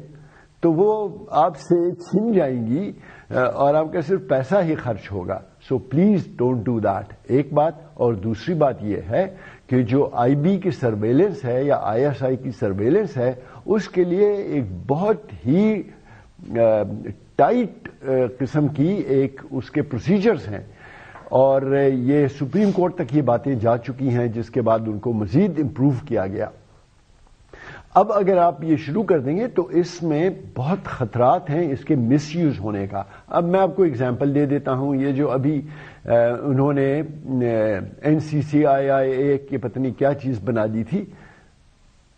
S5: تو وہ آپ سے چھن جائیں گی اور آپ کا صرف پیسہ ہی خرچ ہوگا. So please don't do that. ایک بات. اور دوسری بات یہ ہے کہ جو آئی بی کی سرویلنس ہے یا آئی ایس آئی کی سرویلنس ہے اس کے لیے ایک بہت ہی ٹائٹ قسم کی ایک اس کے پروسیجرز ہیں، اور یہ سپریم کورٹ تک یہ باتیں جا چکی ہیں، جس کے بعد ان کو مزید امپروو کیا گیا۔ اب اگر آپ یہ شروع کر دیں گے تو اس میں بہت خطرات ہیں اس کے مس یوز ہونے کا۔ اب میں آپ کو اگزامپل دے دیتا ہوں، یہ جو ابھی انہوں نے NCCIIA کی پتہ نہیں کیا چیز بنا دی تھی،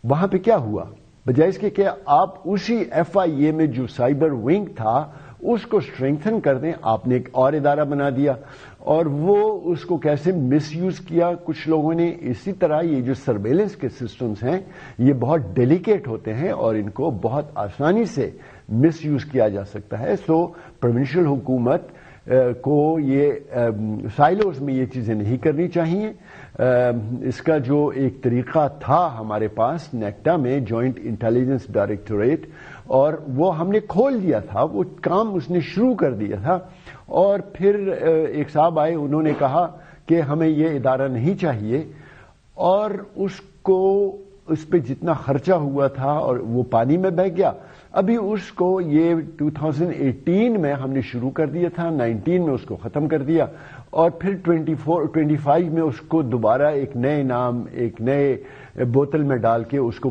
S5: وہاں پہ کیا ہوا؟ بجائے اس کے کہ آپ اسی FIA میں جو سائبر ونگ تھا اس کو اسٹرینگتھن کر دیں، آپ نے ایک اور ادارہ بنا دیا، اور وہ اس کو کیسے مس یوز کیا کچھ لوگوں نے۔ اسی طرح یہ جو سرویلنس کے سسٹمز ہیں یہ بہت ڈیلیکیٹ ہوتے ہیں اور ان کو بہت آسانی سے مس یوز کیا جا سکتا ہے۔ سو پروونشل حکومت کو یہ سائلوز میں یہ چیزیں نہیں کرنی چاہیے۔ اس کا جو ایک طریقہ تھا ہمارے پاس نیکٹا میں جوائنٹ انٹیلیجنس ڈائریکٹوریٹ، اور وہ ہم نے کھول دیا تھا، وہ کام اس نے شروع کر دیا تھا، اور پھر ایک صاحب آئے، انہوں نے کہا کہ ہمیں یہ ادارہ نہیں چاہیے، اور اس پہ جتنا خرچہ ہوا تھا اور وہ پانی میں بہہ گیا۔ ابھی اس کو یہ 2018 میں ہم نے شروع کر دیا تھا، 19 میں اس کو ختم کر دیا، اور پھر 25 میں اس کو دوبارہ ایک نئے نام ایک نئے بوتل میں ڈال کے اس کو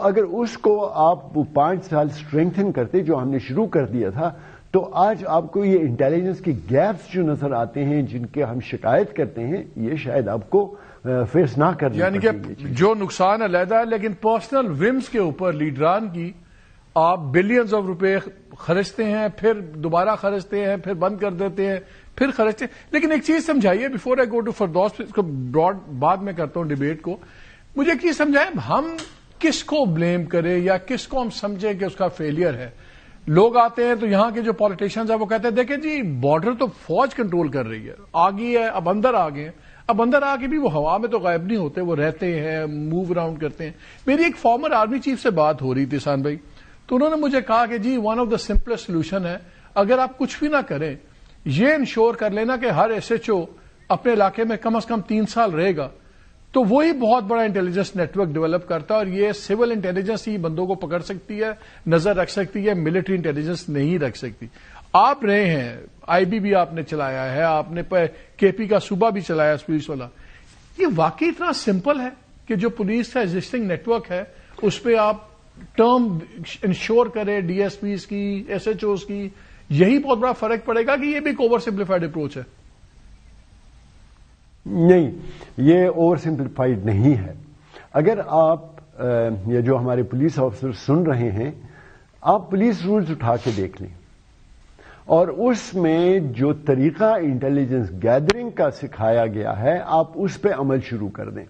S5: اگر اس کو آپ وہ 5 سال اسٹرینگتھن کرتے جو ہم نے شروع کر دیا تھا، تو آج آپ کو یہ انٹیلیجنس کی گیپس جو نظر آتے ہیں جن کے ہم شکایت کرتے ہیں، یہ شاید آپ کو فیس نہ کرنا،
S1: یعنی کہ جو نقصان علیحدہ ہے، لیکن پرسنل ومز کے اوپر لیڈران کی آپ بلینز آف روپے خرچتے ہیں، پھر دوبارہ خرچتے ہیں، پھر بند کر دیتے ہیں، پھر خرچتے ہیں۔ لیکن ایک چیز سمجھائیے before I go to Firdous, اس کو براڈ بعد میں کرتا ہوں ڈیبیٹ کو، مجھے ایک چیز سمجھائیں، ہم کس کو بلیم کریں یا کس کو ہم سمجھیں کہ اس کا فیلئر ہے؟ لوگ آتے ہیں تو یہاں کے جو پالیٹیشنز ہیں وہ کہتے ہیں دیکھیں جی بارڈر تو فوج کنٹرول کر رہی ہے، آ گئی ہے، اب اندر آ گئے ہیں، اب اندر آ کے بھی وہ ہوا میں تو غائب نہیں ہوتے، وہ رہتے ہیں، موو اراؤنڈ کرتے ہیں۔ میری ایک فارمر آرمی چیف سے بات ہو رہی تھی سان بھائی، تو انہوں نے مجھے کہا کہ جی one of the simplest solution ہے، اگر آپ کچھ بھی نہ کریں، یہ انشور کر لینا کہ ہر SHO اپنے علاقے میں کم از کم 3 سال رہے گا، تو وہی بہت بڑا انٹیلیجنس نیٹ ورک ڈیولپ کرتا ہے، اور یہ سول انٹیلیجنس ہی بندوں کو پکڑ سکتی ہے، نظر رکھ سکتی ہے، ملٹری انٹیلیجنس نہیں رکھ سکتی۔ آپ رہے ہیں IB بھی آپ نے چلایا ہے، آپ نے KP کا صوبہ بھی چلایا پولیس والا، یہ واقعی اتنا سمپل ہے کہ جو پولیس کا ایگزسٹنگ نیٹ ورک ہے اس پہ آپ ٹرم انشور کریں DSPs کی، SHOs کی، یہی بہت بڑا فرق پڑے گا کہ یہ بھی ایک اوور سمپلیفائڈ اپروچ ہے؟
S5: نہیں، یہ اوور سمپلیفائڈ نہیں ہے۔ اگر آپ یا جو ہمارے پولیس آفیسر سن رہے ہیں، آپ پولیس رولز اٹھا کے دیکھ لیں، اور اس میں جو طریقہ انٹیلیجنس گیدرنگ کا سکھایا گیا ہے آپ اس پہ عمل شروع کر دیں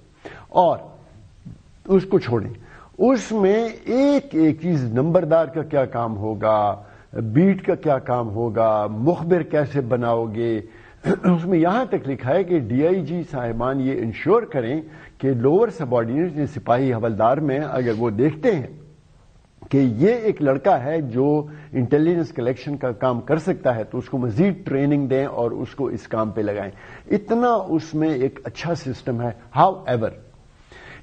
S5: اور اس کو چھوڑیں۔ اس میں ایک ایک چیز، نمبردار کا کیا کام ہوگا، بیٹ کا کیا کام ہوگا، مخبر کیسے بناؤ گے، اس میں یہاں تک لکھا ہے کہ DIG صاحبان یہ انشور کریں کہ لوور سب آرڈینیٹ سپاہی حوالدار میں اگر وہ دیکھتے ہیں کہ یہ ایک لڑکا ہے جو انٹیلیجنس کلیکشن کا کام کر سکتا ہے تو اس کو مزید ٹریننگ دیں اور اس کو اس کام پہ لگائیں۔ اتنا اس میں ایک اچھا سسٹم ہے۔ ہاؤ ایور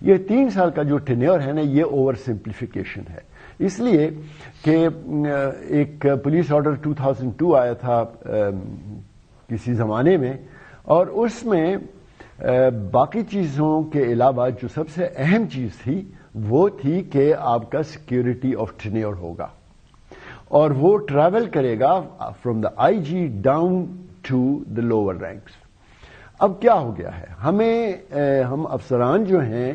S5: یہ 3 سال کا جو ٹینیور ہے نا، یہ اوور سمپلیفیکیشن ہے، اس لیے کہ ایک پولیس آرڈر 2002 آیا تھا کسی زمانے میں، اور اس میں باقی چیزوں کے علاوہ جو سب سے اہم چیز تھی وہ تھی کہ آپ کا سیکیورٹی آف ٹینیور ہوگا، اور وہ ٹریول کرے گا from the IG down to the lower ranks. اب کیا ہو گیا ہے، ہم افسران جو ہیں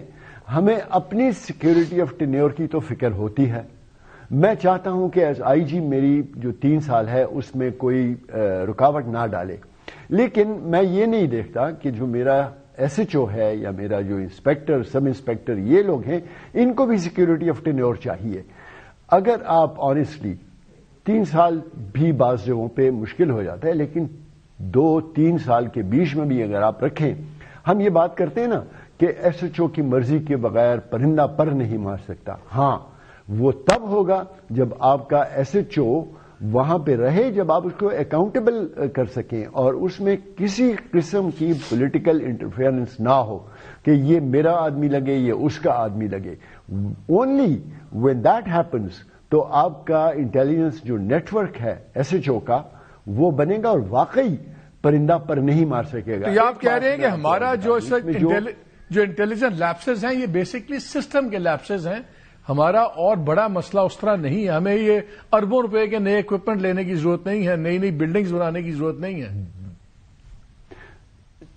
S5: ہمیں اپنی سیکیورٹی آف ٹینیور کی تو فکر ہوتی ہے۔ میں چاہتا ہوں کہ ایز IG میری جو 3 سال ہے اس میں کوئی رکاوٹ نہ ڈالے، لیکن میں یہ نہیں دیکھتا کہ جو میرا SHO ہے یا میرا جو انسپیکٹر، سب انسپیکٹر، یہ لوگ ہیں، ان کو بھی سیکیورٹی آف ٹینیور چاہیے۔ اگر آپ آنیسٹلی 3 سال بھی بعض جگہوں پہ مشکل ہو جاتا ہے، لیکن 2-3 سال کے بیچ میں بھی اگر آپ رکھیں، ہم یہ بات کرتے ہیں نا کہ SHO کی مرضی کے بغیر پرندہ پر نہیں مار سکتا۔ ہاں، وہ تب ہوگا جب آپ کا SHO وہاں پہ رہے جب آپ اس کو اکاؤنٹیبل کر سکیں اور اس میں کسی قسم کی پولیٹیکل انٹرفیئرنس نہ ہو کہ یہ میرا آدمی لگے یہ اس کا آدمی لگے. اونلی وین دیٹ ہیپنس تو آپ کا انٹیلیجنس جو نیٹ ورک ہے SHO کا وہ بنے گا اور واقعی پرندہ پر نہیں مار سکے گا.
S1: تو یہ آپ کہہ رہے ہیں کہ ہمارا جو انٹیلیجنس لیپسز ہیں یہ بیسکلی سسٹم کے لیپسز ہیں. ہمارا اور بڑا مسئلہ اس طرح نہیں ہے. ہمیں یہ اربوں روپے کے نئے اکوپمنٹ لینے کی ضرورت نہیں ہے, نئی نئی بلڈنگز بنانے کی ضرورت نہیں ہے.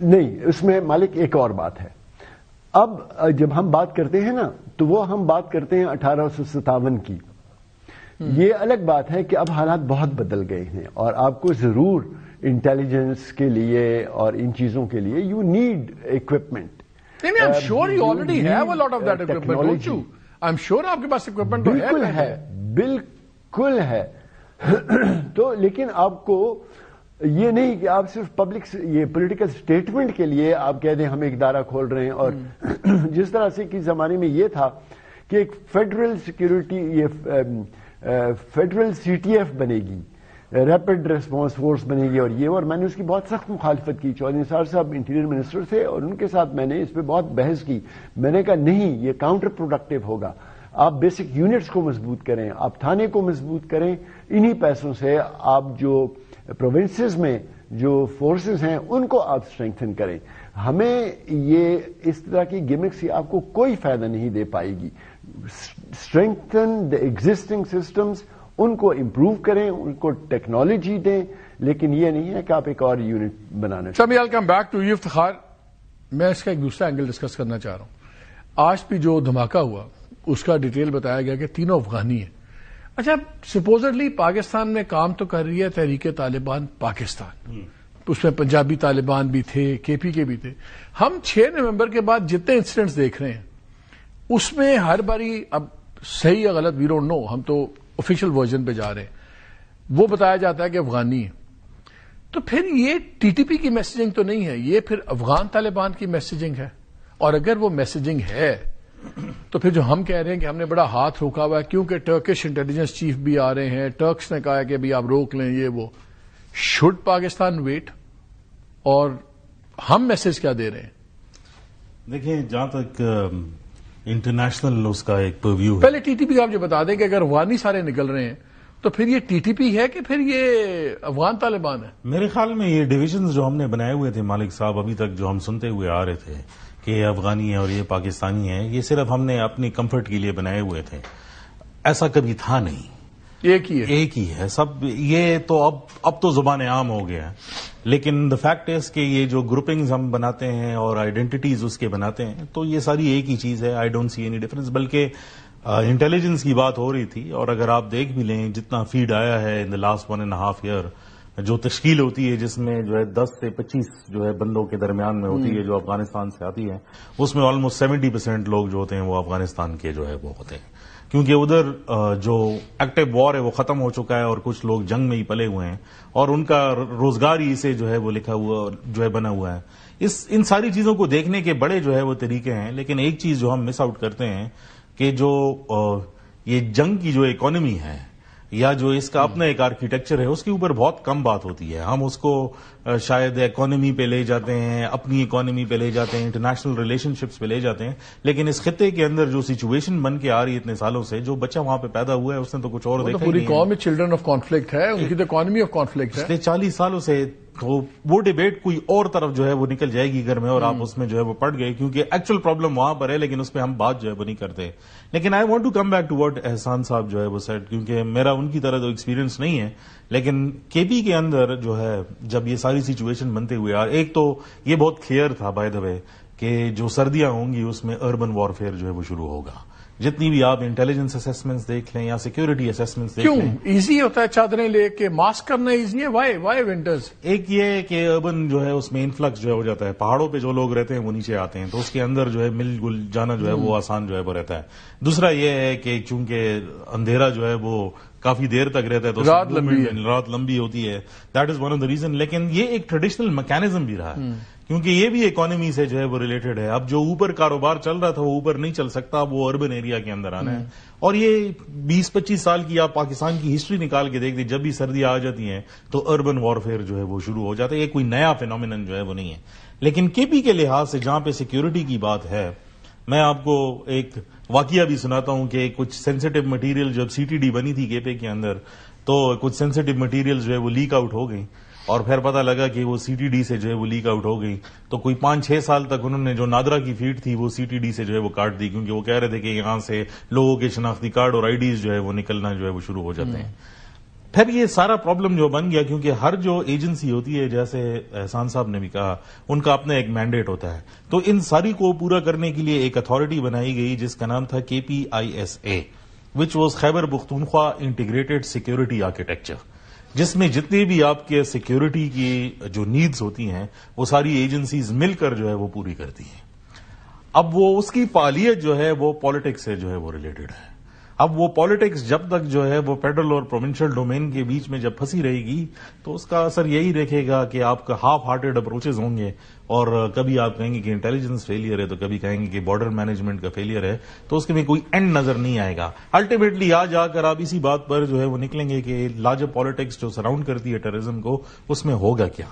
S5: نہیں, اس میں مالک ایک اور بات ہے. اب جب ہم بات کرتے ہیں نا تو وہ ہم بات کرتے ہیں 1857 کی. یہ الگ بات ہے کہ اب حالات بہت بدل گئے ہیں اور آپ کو ضرور انٹیلیجنس کے لیے اور ان چیزوں کے لیے you need equipment.
S1: I'm sure you already have a lot of that equipment, don't you? I'm sure آپ کے پاس equipment تو ہے.
S5: بالکل ہے. تو لیکن آپ کو یہ نہیں کہ آپ صرف پبلک یہ پولیٹیکل سٹیٹمنٹ کے لیے آپ کہہ دیں ہم ایک ادارہ کھول رہے ہیں. اور جس طرح سے کہ زمانے میں یہ تھا کہ ایک فیڈرل سیکورٹی یہ فیڈرل CTF بنے گی, ریپڈ ریسپانس فورس بنے گی, اور میں نے اس کی بہت سخت مخالفت کی. چودھری نثار صاحب انٹیریئر منسٹر تھے اور ان کے ساتھ میں نے اس پہ بہت بحث کی. میں نے کہا نہیں, یہ کاؤنٹر پروڈکٹیو ہوگا. آپ بیسک یونٹس کو مضبوط کریں, آپ تھانے کو مضبوط کریں, انہی پیسوں سے آپ جو پروونسز میں جو فورسز ہیں ان کو آپ اسٹرینگتھن کریں. ہمیں یہ اس طرح کی گیمک سے آپ کو کوئی فائدہ نہیں دے پائے گی. اسٹرینگتھن دا ایگزسٹنگ سسٹمز, ان کو امپروو کریں, ان کو ٹیکنالوجی دیں, لیکن یہ نہیں ہے کہ آپ ایک اور یونٹ بنانا چاہتے ہیں.
S1: سمی, I'll come back to you Iftikhar. میں اس کا ایک دوسرا اینگل ڈسکس کرنا چاہ رہا ہوں. آج بھی جو دھماکہ ہوا اس کا ڈیٹیل بتایا گیا کہ تینوں افغانی ہیں. اچھا, سپوزڈلی پاکستان میں کام تو کر رہی ہے تحریک طالبان پاکستان, اس میں پنجابی طالبان بھی تھے, KP کے بھی تھے. ہم 6 نومبر کے بعد جتنے انسیڈنٹس دیکھ رہے ہیں اس میں ہر باری, اب صحیح یا غلط وی ڈونٹ نو, ہم تو آفیشیل ورژن پہ جا رہے ہیں, وہ بتایا جاتا ہے کہ افغانی ہے. تو پھر یہ TTP کی میسیجنگ تو نہیں ہے, یہ پھر افغان طالبان کی میسیجنگ ہے. اور اگر وہ میسیجنگ ہے تو پھر جو ہم کہہ رہے ہیں کہ ہم نے بڑا ہاتھ روکا ہوا ہے کیونکہ ٹرکش انٹیلیجنس چیف بھی آ رہے ہیں, ٹرکس نے کہا کہ بھی آپ روک لیں یہ وہ, شوڈ پاکستان ویٹ؟ اور ہم میسج کیا دے رہے ہیں؟
S6: دیکھیں, جہاں تک انٹرنیشنل اس کا ایک پرویو ہے,
S1: پہلے TTP آپ جو بتا دیں کہ اگر افغانی سارے نکل رہے ہیں تو پھر یہ TTP ہے کہ پھر یہ افغان طالبان ہے؟
S6: میرے خیال میں یہ ڈویژنز جو ہم نے بنائے ہوئے تھے مالک صاحب, ابھی تک جو ہم سنتے ہوئے آ رہے تھے کہ یہ افغانی ہے اور یہ پاکستانی ہے, یہ صرف ہم نے اپنی کمفرٹ کے لیے بنائے ہوئے تھے. ایسا کبھی تھا نہیں, ایک ہی ہے سب. یہ تو اب تو زبان عام ہو گیا ہے. لیکن دا فیکٹ از کہ یہ جو گروپنگز ہم بناتے ہیں اور آئیڈینٹیٹیز اس کے بناتے ہیں تو یہ ساری ایک ہی چیز ہے. I don't see any difference. بلکہ انٹیلیجنس کی بات ہو رہی تھی, اور اگر آپ دیکھ بھی لیں جتنا فیڈ آیا ہے ان دا لاسٹ 1.5 year, جو تشکیل ہوتی ہے جس میں جو ہے 10 سے 25 جو ہے بندوں کے درمیان میں ہوتی ہے جو افغانستان سے آتی ہے, اس میں آلموسٹ 70% لوگ جو ہوتے ہیں وہ افغانستان کے جو ہے وہ ہوتے ہیں. کیونکہ ادھر جو ایکٹیو وار ہے وہ ختم ہو چکا ہے اور کچھ لوگ جنگ میں ہی پلے ہوئے ہیں اور ان کا روزگار ہی اسے جو ہے وہ لکھا ہوا جو ہے بنا ہوا ہے. ان ساری چیزوں کو دیکھنے کے بڑے جو ہے وہ طریقے ہیں. لیکن ایک چیز جو ہم مس آؤٹ کرتے ہیں کہ جو یہ جنگ کی جو اکانومی ہے یا جو اس کا اپنا ایک آرکیٹیکچر ہے اس کے اوپر بہت کم بات ہوتی ہے. ہم اس کو شاید اکانومی پہ لے جاتے ہیں, اپنی اکانومی پہ لے جاتے ہیں, انٹرنیشنل ریلیشن شپس پہ لے جاتے ہیں. لیکن اس خطے کے اندر جو سچویشن بن کے آ رہی ہے اتنے سالوں سے, جو بچہ وہاں پہ پیدا ہوا ہے اس نے تو کچھ اور دیکھا.
S1: پوری قوم میں چلڈرن آف کانفلکٹ ہے, ان کی تو اکانومی آف کانفلکٹ ہے.
S6: پچھلے 40 سالوں سے تو وہ ڈیبیٹ کوئی اور طرف جو ہے وہ نکل جائے گی گھر میں, اور آپ اس میں جو ہے وہ پڑ گئے کیونکہ ایکچوئل پرابلم وہاں پر ہے, لیکن اس پہ ہم بات جو ہے وہ نہیں کرتے. لیکن I want to come back to what Ahsan صاحب جو ہے وہ سیٹ, کیونکہ میرا ان کی طرح تو ایکسپیرینس نہیں ہے. لیکن KP کے اندر جو ہے جب یہ ساری سچویشن بنتے ہوئے ایک تو یہ بہت کلیئر تھا بائی دا وے کہ جو سردیاں ہوں گی اس میں اربن وارفیئر جو ہے وہ شروع ہوگا. جتنی بھی آپ انٹیلیجنس اسیسمنٹس دیکھ لیں یا سیکورٹی اسیسمنٹس دیکھ لیں,
S1: کیوں ایزی ہوتا ہے چادریں لے کے ماسک کرنا ایزی ہے؟ Why winters?
S6: ایک یہ ہے کہ اربن جو ہے اس میں انفلکس جو ہے ہو جاتا ہے, پہاڑوں پہ جو لوگ رہتے ہیں وہ نیچے آتے ہیں تو اس کے اندر جو ہے مل گل جانا جو ہے وہ آسان جو ہے وہ رہتا ہے. دوسرا یہ ہے کہ چونکہ اندھیرا جو ہے وہ کافی دیر تک رہتا ہے تو رات لمبی ہوتی ہے. That is one of the reason. لیکن یہ ایک ٹریڈیشنل میکینزم بھی رہا ہے کیونکہ یہ بھی اکانومی سے جو ہے وہ ریلیٹڈ ہے. اب جو اوپر کاروبار چل رہا تھا وہ اوپر نہیں چل سکتا, وہ اربن ایریا کے اندر آنا ہے. اور یہ 20-25 سال کی آپ پاکستان کی ہسٹری نکال کے دیکھ دیں, جب بھی سردیاں آ جاتی ہیں تو اربن وارفیئر جو ہے وہ شروع ہو جاتا ہے. یہ کوئی نیا فینومینن جو ہے وہ نہیں ہے. لیکن کے پی کے لحاظ سے جہاں پہ سیکیورٹی کی بات ہے, میں آپ کو ایک واقعہ بھی سناتا ہوں کہ کچھ سینسیٹیو مٹیریل جب سی ٹی ڈی بنی تھی کے پی کے اندر تو کچھ سینسیٹیو مٹیریل جو ہے وہ لیک آؤٹ ہو گئی, اور پھر پتہ لگا کہ وہ سی ٹی ڈی سے جو ہے وہ لیک آؤٹ ہو گئی. تو کوئی 5-6 سال تک انہوں نے جو نادرا کی فیڈ تھی وہ سی ٹی ڈی سے جو ہے وہ کاٹ دی, کیونکہ وہ کہہ رہے تھے کہ یہاں سے لوگوں کے شناختی کارڈ اور آئی ڈیز جو ہے وہ نکلنا جو ہے وہ شروع ہو جاتے ہیں. پھر یہ سارا پرابلم جو بن گیا, کیونکہ ہر جو ایجنسی ہوتی ہے, جیسے احسان صاحب نے بھی کہا, ان کا اپنا ایک مینڈیٹ ہوتا ہے. تو ان ساری کو پورا کرنے کے لیے ایک اتھارٹی بنائی گئی جس کا نام تھا KPISA, which was Khyber Pakhtunkhwa integrated security architecture, جس میں جتنی بھی آپ کے سیکورٹی کی جو نیڈز ہوتی ہیں وہ ساری ایجنسیز مل کر جو ہے وہ پوری کرتی ہیں. اب وہ اس کی فعالیت جو ہے وہ پالیٹکس سے جو ہے وہ ریلیٹڈ ہے. اب وہ پالیٹکس جب تک جو ہے وہ فیڈرل اور پروونشل ڈومین کے بیچ میں جب پھنسی رہے گی تو اس کا اثر یہی رکھے گا کہ آپ کا ہاف ہارٹیڈ اپروچز ہوں گے, اور کبھی آپ کہیں گے کہ انٹیلیجنس فیلئر ہے, تو کبھی کہیں گے کہ بارڈر مینجمنٹ کا فیلئر ہے, تو اس کے میں کوئی اینڈ نظر نہیں آئے گا. الٹیمیٹلی آج آ کر آپ اسی بات پر جو ہے وہ نکلیں گے کہ لارجر پالیٹکس جو سراؤنڈ کرتی ہے ٹیررزم کو, اس میں ہوگا کیا.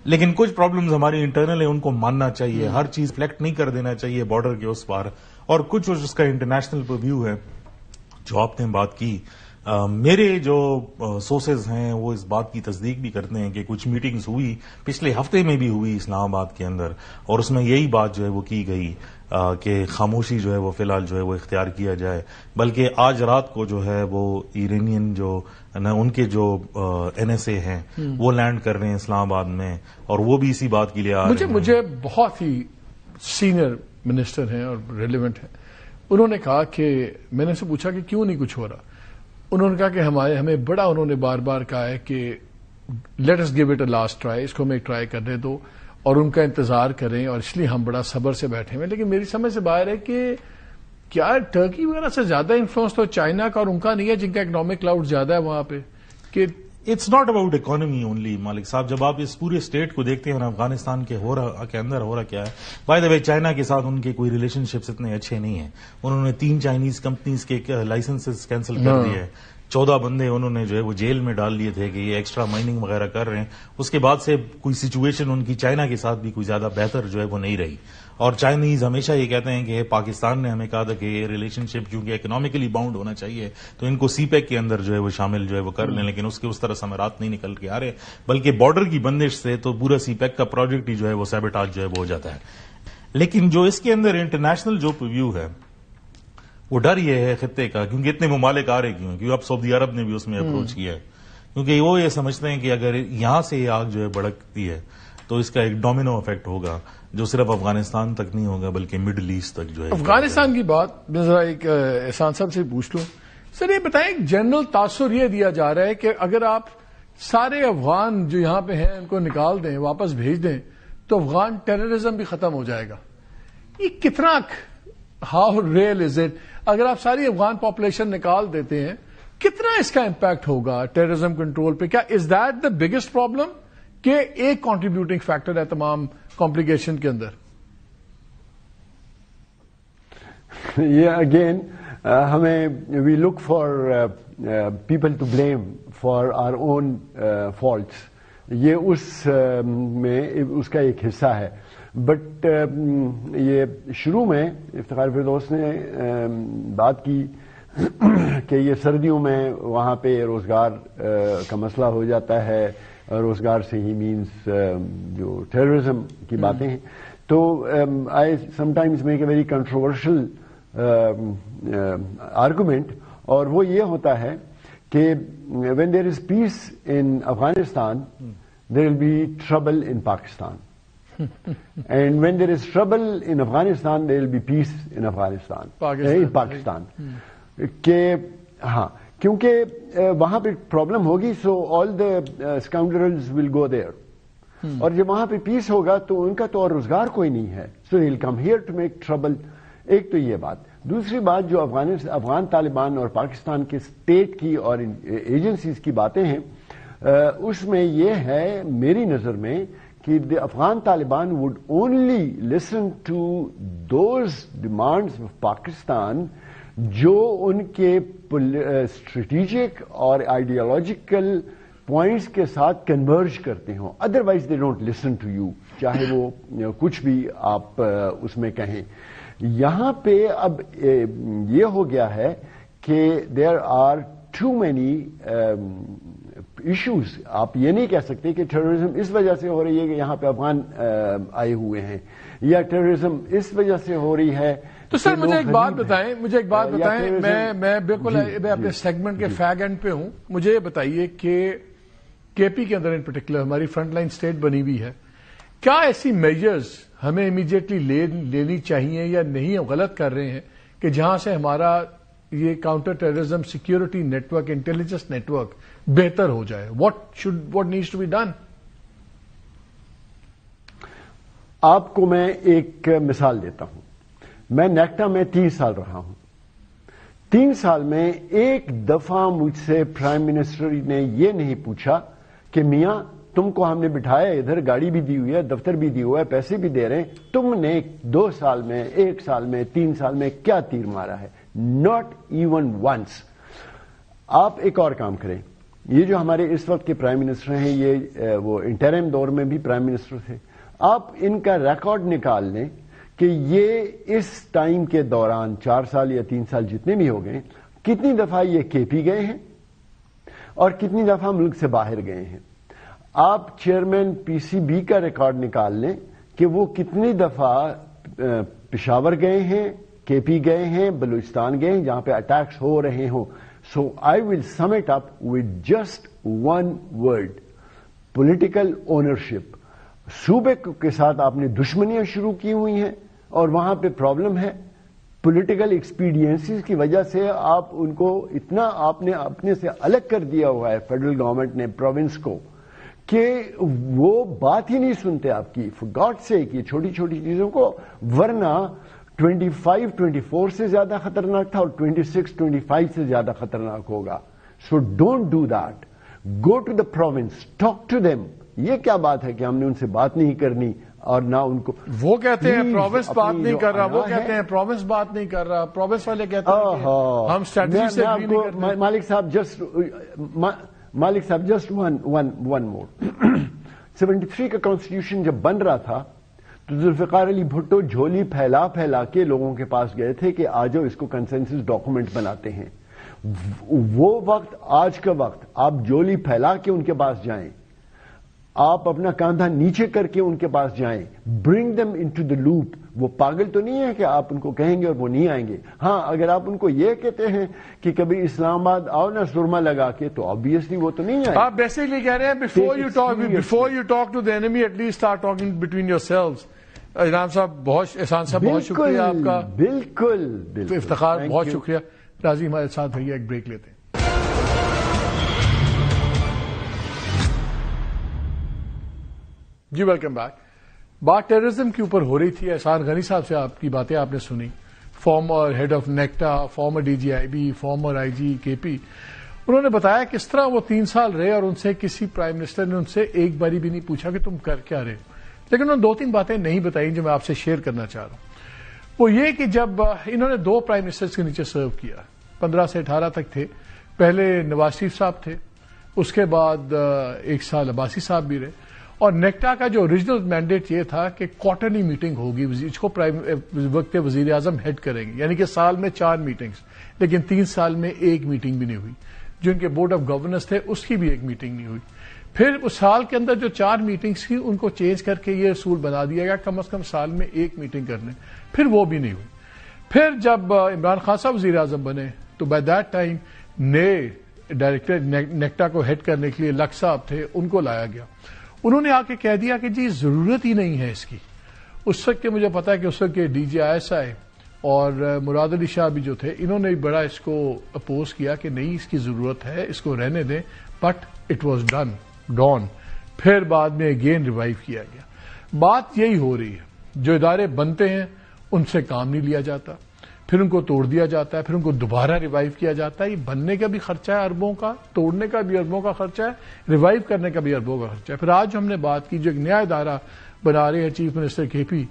S6: لیکن کچھ پرابلمز ہماری انٹرنل ہیں, ان کو ماننا چاہیے, ہر چیز فلیکٹ نہیں کر دینا چاہیے بارڈر کے اس پار. اور کچھ اس کا انٹرنیشنل پرویو ہے جو آپ نے بات کی. میرے جو سورسز ہیں وہ اس بات کی تصدیق بھی کرتے ہیں کہ کچھ میٹنگز ہوئی, پچھلے ہفتے میں بھی ہوئی اسلام آباد کے اندر, اور اس میں یہی بات جو ہے وہ کی گئی کہ خاموشی جو ہے وہ فی الحال جو ہے وہ اختیار کیا جائے. بلکہ آج رات کو جو ہے وہ ایرانین جو ان کے جو NSA ہیں وہ لینڈ کر رہے ہیں اسلام آباد میں, اور وہ بھی اسی بات کے لیے آ رہے ہیں.
S1: مجھے بہت ہی سینئر منسٹر ہیں اور ریلیونٹ ہیں, انہوں نے کہا کہ میں نے سے پوچھا کہ کیوں نہیں کچھ ہو رہا. انہوں نے کہا کہ ہمیں بڑا انہوں نے بار بار کہا ہے کہ let us give it a last try, اس کو ہمیں ایک ٹرائی کرنے دو اور ان کا انتظار کریں, اور اس لیے ہم بڑا صبر سے بیٹھے ہوئے. لیکن میری سمجھ سے باہر ہے کہ کیا ٹرکی وغیرہ سے زیادہ انفلوئنس تو چائنا کا اور ان کا نہیں ہے, جن کا اکنامک کلاؤڈ زیادہ ہے وہاں پہ. کہ
S6: it's not about economy only Malik صاحب. جب آپ اس پورے اسٹیٹ کو دیکھتے ہیں افغانستان کے اندر ہو رہا کیا ہے, بائی دا وے چائنا کے ساتھ ان کے کوئی ریلیشن شپس اتنے اچھے نہیں ہیں. انہوں نے 3 چائنیز کمپنیز کے لائسنسز کینسل کر دیے, 14 بندے انہوں نے جو ہے وہ جیل میں ڈال لیے تھے کہ یہ ایکسٹرا مائننگ وغیرہ کر رہے ہیں. اس کے بعد سے کوئی سچویشن ان کی چائنا کے ساتھ بھی کوئی زیادہ بہتر جو ہے وہ نہیں رہی. اور چائنیز ہمیشہ یہ کہتے ہیں کہ پاکستان نے ہمیں کہا تھا کہ یہ ریلیشن شپ کیونکہ اکنامیکلی باؤنڈ ہونا چاہیے تو ان کو سی پیک کے اندر جو ہے وہ شامل جو ہے وہ کر لیں, لیکن اس کے اس طرح ثمرات نہیں نکل کے آ رہے, بلکہ بارڈر کی بندش سے تو پورا سی پیک کا پروجیکٹ ہی جو ہے وہ سیبوٹاج جو ہے وہ ہو جاتا ہے. لیکن جو اس کے اندر انٹرنیشنل جو پرویو ہے وہ ڈر یہ ہے خطے کا, کیونکہ اتنے ممالک آ رہے کیوں, کیونکہ اب سعودی عرب نے بھی اس میں اپروچ کیا ہے, کیونکہ وہ یہ سمجھتے ہیں کہ اگر یہاں سے یہ آگ جو ہے بھڑکتی ہے تو اس کا ایک ڈومینو افیکٹ ہوگا جو صرف افغانستان تک نہیں ہوگا بلکہ مڈل ایسٹ تک جو ہے.
S1: افغانستان کی بات میں ذرا ایک احسان صاحب سے پوچھ لوں. سر یہ بتائیں, جنرل تاثر یہ دیا جا رہا ہے کہ اگر آپ سارے افغان جو یہاں پہ ہیں ان کو نکال دیں, واپس بھیج دیں, تو افغان ٹیررزم بھی ختم ہو جائے گا. یہ کتنا, ہاؤ ریئل از اٹ؟ اگر آپ ساری افغان پاپولیشن نکال دیتے ہیں, کتنا اس کا امپیکٹ ہوگا ٹیررزم کنٹرول پہ؟ کیا is that the biggest problem کہ ایک کنٹریبیوٹنگ فیکٹر ہے تمام کمپلیکیشن کے اندر؟
S5: یہ اگین ہمیں we look for people to blame for our own faults, یہ اس میں اس کا ایک حصہ ہے. بٹ یہ شروع میں افتخار فردوس نے بات کی کہ یہ سردیوں میں وہاں پہ روزگار کا مسئلہ ہو جاتا ہے, روزگار سے ہی مینس جو ٹیررزم کی باتیں ہیں. تو I sometimes make a very controversial argument, اور وہ یہ ہوتا ہے کہ when there is peace in Afghanistan there will be trouble in Pakistan, and when there is trouble in Afghanistan there will be peace in Afghanistan, in Pakistan. کہ ہاں کیونکہ وہاں پہ پرابلم ہوگی, سو آل دا scoundrels will go there. اور جب وہاں پہ پیس ہوگا تو ان کا تو اور روزگار کوئی نہیں ہے, so they'll come here to make trouble. ایک تو یہ بات. دوسری بات جو افغان طالبان اور پاکستان کے اسٹیٹ کی اور ایجنسیز کی باتیں ہیں اس میں یہ ہے میری نظر میں کہ the Afghan Taliban would only listen to those demands of Pakistan جو ان کے اسٹریٹجک اور آئیڈیالوجیکل پوائنٹس کے ساتھ کنورج کرتے ہوں. Otherwise they don't listen to you, چاہے وہ کچھ بھی آپ اس میں کہیں. یہاں پہ اب یہ ہو گیا ہے کہ there are too many issues. آپ یہ نہیں کہہ سکتے کہ ٹیررزم اس وجہ سے ہو رہی ہے کہ یہاں پہ افغان آئے ہوئے ہیں, یا ٹیررزم اس وجہ سے ہو رہی ہے.
S1: تو سر مجھے ایک بات بتائیں, میں بالکل میں اپنے سیگمنٹ کے فیگ اینڈ پہ ہوں. مجھے یہ بتائیے کہ کے پی کے اندر ان پرٹیکولر ہماری فرنٹ لائن اسٹیٹ بنی ہوئی ہے, کیا ایسی میجرز ہمیں امیڈیٹلی لینی چاہیے یا نہیں, ہم غلط کر رہے ہیں کہ جہاں سے ہمارا یہ counter terrorism security network, intelligence network بہتر ہو جائے؟ What needs to be done?
S5: آپ کو میں ایک مثال دیتا ہوں. میں نیکٹا میں 3 سال رہا ہوں. 3 سال میں ایک دفعہ مجھ سے پرائم منسٹر نے یہ نہیں پوچھا کہ میاں تم کو ہم نے بٹھایا ادھر, گاڑی بھی دی ہوئی ہے, دفتر بھی دی ہوا ہے, پیسے بھی دے رہے ہیں, تم نے 2 سال میں, 1 سال میں, 3 سال میں کیا تیر مارا ہے؟ Not even once. آپ ایک اور کام کریں. یہ جو ہمارے اس وقت کے پرائم منسٹر ہیں, یہ وہ انٹرم دور میں بھی پرائم منسٹر تھے. آپ ان کا ریکارڈ نکال لیں کہ یہ اس ٹائم کے دوران 4 سال یا 3 سال جتنے بھی ہو گئے, کتنی دفعہ یہ کے پی گئے ہیں اور کتنی دفعہ ملک سے باہر گئے ہیں. آپ چیئرمین پی سی بی کا ریکارڈ نکال لیں کہ وہ کتنی دفعہ پشاور گئے ہیں, کے پی گئے ہیں, بلوچستان گئے ہیں جہاں پہ اٹیکس ہو رہے ہوں. So I will sum it up with just one word: political ownership. صوبے کے ساتھ آپ نے دشمنیاں شروع کی ہوئی ہیں اور وہاں پہ پرابلم ہے. پولیٹیکل ایکسپیڈینسیز کی وجہ سے آپ ان کو اتنا آپ نے اپنے سے الگ کر دیا ہوا ہے فیڈرل گورنمنٹ نے پروونس کو کہ وہ بات ہی نہیں سنتے آپ کی. فار گاڈ سیک, یہ چھوٹی چھوٹی چیزوں کو, ورنہ 25-24 سے زیادہ خطرناک تھا اور 26-25 سے زیادہ خطرناک ہوگا. So don't do that. Go to the province, talk to them. یہ کیا بات ہے کہ ہم نے ان سے بات نہیں کرنی اور نہ ان کو.
S1: وہ کہتے ہیں پروونس بات نہیں کر رہا, وہ کہتے ہیں پروونس بات نہیں کر رہا, پروونس والے کہتے ہیں کہ ہم اسٹریٹجی سے اگری نہیں کرتے.
S5: مالک صاحب جسٹ ون مور. 73 کا کانسٹیٹیوشن جب بن رہا تھا تو ذوالفقار علی بھٹو جھولی پھیلا پھیلا کے لوگوں کے پاس گئے تھے کہ آ جاؤ اس کو کنسنسس ڈاکومنٹ بناتے ہیں. وہ وقت آج کا وقت, آپ جھولی پھیلا کے ان کے پاس جائیں, آپ اپنا کاندھا نیچے کر کے ان کے پاس جائیں, برنگ دم انٹو دی لوپ. وہ پاگل تو نہیں ہے کہ آپ ان کو کہیں گے اور وہ نہیں آئیں گے. ہاں اگر آپ ان کو یہ کہتے ہیں کہ کبھی اسلام آباد آؤ نا سرما لگا کے, تو آبویسلی وہ تو نہیں آئے.
S1: آپ بیسکلی کہہ رہے ہیں before you talk to the enemy at least start talking between yourselves. Ahsan صاحب بہت شکریہ آپ کا.
S5: بالکل
S1: افتخار, بہت شکریہ. راضی ہمارے ساتھ بھیا ایک بریک لیتے ہیں. جی ویلکم بیک. بات ٹیررزم کے اوپر ہو رہی تھی. احسان غنی صاحب سے آپ کی باتیں آپ نے سنی, former head of NACTA, former D G I B, former I G K P. انہوں نے بتایا کس طرح وہ 3 سال رہے اور ان سے کسی پرائم منسٹر نے ان سے ایک باری بھی نہیں پوچھا کہ تم کر کیا رہے. لیکن انہوں نے 2-3 باتیں نہیں بتائی جو میں آپ سے شیئر کرنا چاہ رہا ہوں. وہ یہ کہ جب انہوں نے 2 پرائم منسٹرز کے نیچے سرو کیا, 15 سے 18 تک تھے. پہلے نواز شریف صاحب تھے, اس کے بعد 1 سال عباسی صاحب بھی رہے. اور نیکٹا کا جو اوریجنل مینڈیٹ یہ تھا کہ کوارٹرلی میٹنگ ہوگی, اس کو وقت وزیر اعظم ہیڈ کریں گے, یعنی کہ سال میں 4 میٹنگز. لیکن 3 سال میں 1 میٹنگ بھی نہیں ہوئی. جو ان کے بورڈ آف گورننس تھے اس کی بھی 1 میٹنگ نہیں ہوئی. پھر اس سال کے اندر جو 4 میٹنگز تھی ان کو چینج کر کے یہ اصول بنا دیا گیا کم از کم سال میں 1 میٹنگ کرنے. پھر وہ بھی نہیں ہوئی. پھر جب عمران خان صاحب وزیر اعظم بنے تو بائی دیٹ ٹائم نئے ڈائریکٹر نیکٹا کو ہیڈ کرنے کے لیے لک صاحب تھے, ان کو لایا گیا. انہوں نے آ کے کہہ دیا کہ جی ضرورت ہی نہیں ہے اس کی. اس وقت کے مجھے پتا ہے کہ اس وقت کے D G I S I اور مراد علی شاہ بھی جو تھے, انہوں نے بڑا اس کو اپوز کیا کہ نہیں اس کی ضرورت ہے, اس کو رہنے دیں. But it was done. پھر بعد میں اگین ریوائیو کیا گیا. بات یہی ہو رہی ہے, جو ادارے بنتے ہیں ان سے کام نہیں لیا جاتا، پھر ان کو توڑ دیا جاتا ہے، پھر ان کو دوبارہ ریوائیو کیا جاتا ہے. یہ بننے کا بھی خرچہ ہے اربوں کا، توڑنے کا بھی اربوں کا خرچہ ہے، ریوائیو کرنے کا بھی اربوں کا خرچہ ہے. پھر آج ہم نے بات کی جو ایک نیا ادارہ بنا رہے ہیں چیف منسٹر کے پی،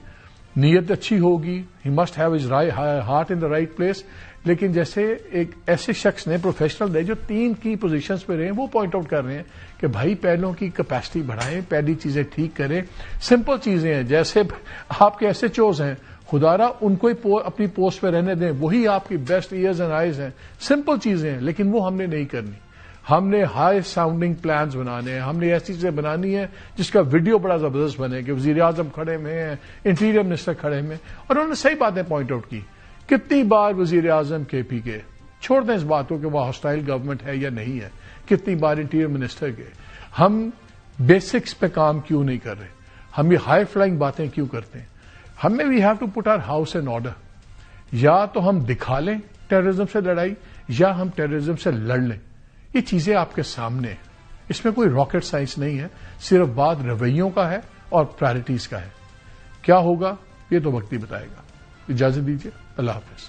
S1: نیت اچھی ہوگی، he must have his heart in the right place, لیکن جیسے ایک ایسے شخص نے پروفیشنل نے جو 3 کی پوزیشنز پہ رہے ہیں، وہ پوائنٹ آؤٹ کر رہے ہیں کہ بھائی پہلوں کی کیپیسٹی بڑھائیں، پہلی چیزیں ٹھیک کریں. سمپل چیزیں ہیں، جیسے آپ کے ایس ایچ اوز ہیں، خدا را ان کو ہی اپنی پوسٹ پہ رہنے دیں، وہی آپ کی بیسٹ ایئرز اینڈ آئیز ہیں. سمپل چیزیں ہیں، لیکن وہ ہم نے نہیں کرنی. ہم نے ہائی ساؤنڈنگ پلانز بنانے ہیں، ہم نے ایسی چیزیں بنانی ہے جس کا ویڈیو بڑا زبردست بنے کہ وزیر اعظم کھڑے ہوئے ہیں، انٹیریئر منسٹر کھڑے ہوئے ہیں، اور انہوں نے صحیح باتیں پوائنٹ آؤٹ کی. کتنی بار وزیر اعظم کے پی کے، چھوڑ دیں اس بات کو کہ وہ ہاسٹائل گورنمنٹ ہے یا نہیں ہے، کتنی بار انٹیریئر منسٹر کے. ہم بیسکس پہ کام کیوں نہیں کر رہے؟ ہم یہ ہائی فلائنگ باتیں کیوں کرتے ہیں؟ ہمیں we have to put our house in order. یا تو ہم دکھا لیں ٹیررزم سے لڑائی، یا ہم ٹیررزم سے لڑ لیں. یہ چیزیں آپ کے سامنے ہیں، اس میں کوئی راکٹ سائنس نہیں ہے، صرف بات رویوں کا ہے اور پرائرٹیز کا ہے. کیا ہوگا یہ تو وقت ہی بتائے گا. اجازت دیجیے، اللہ حافظ.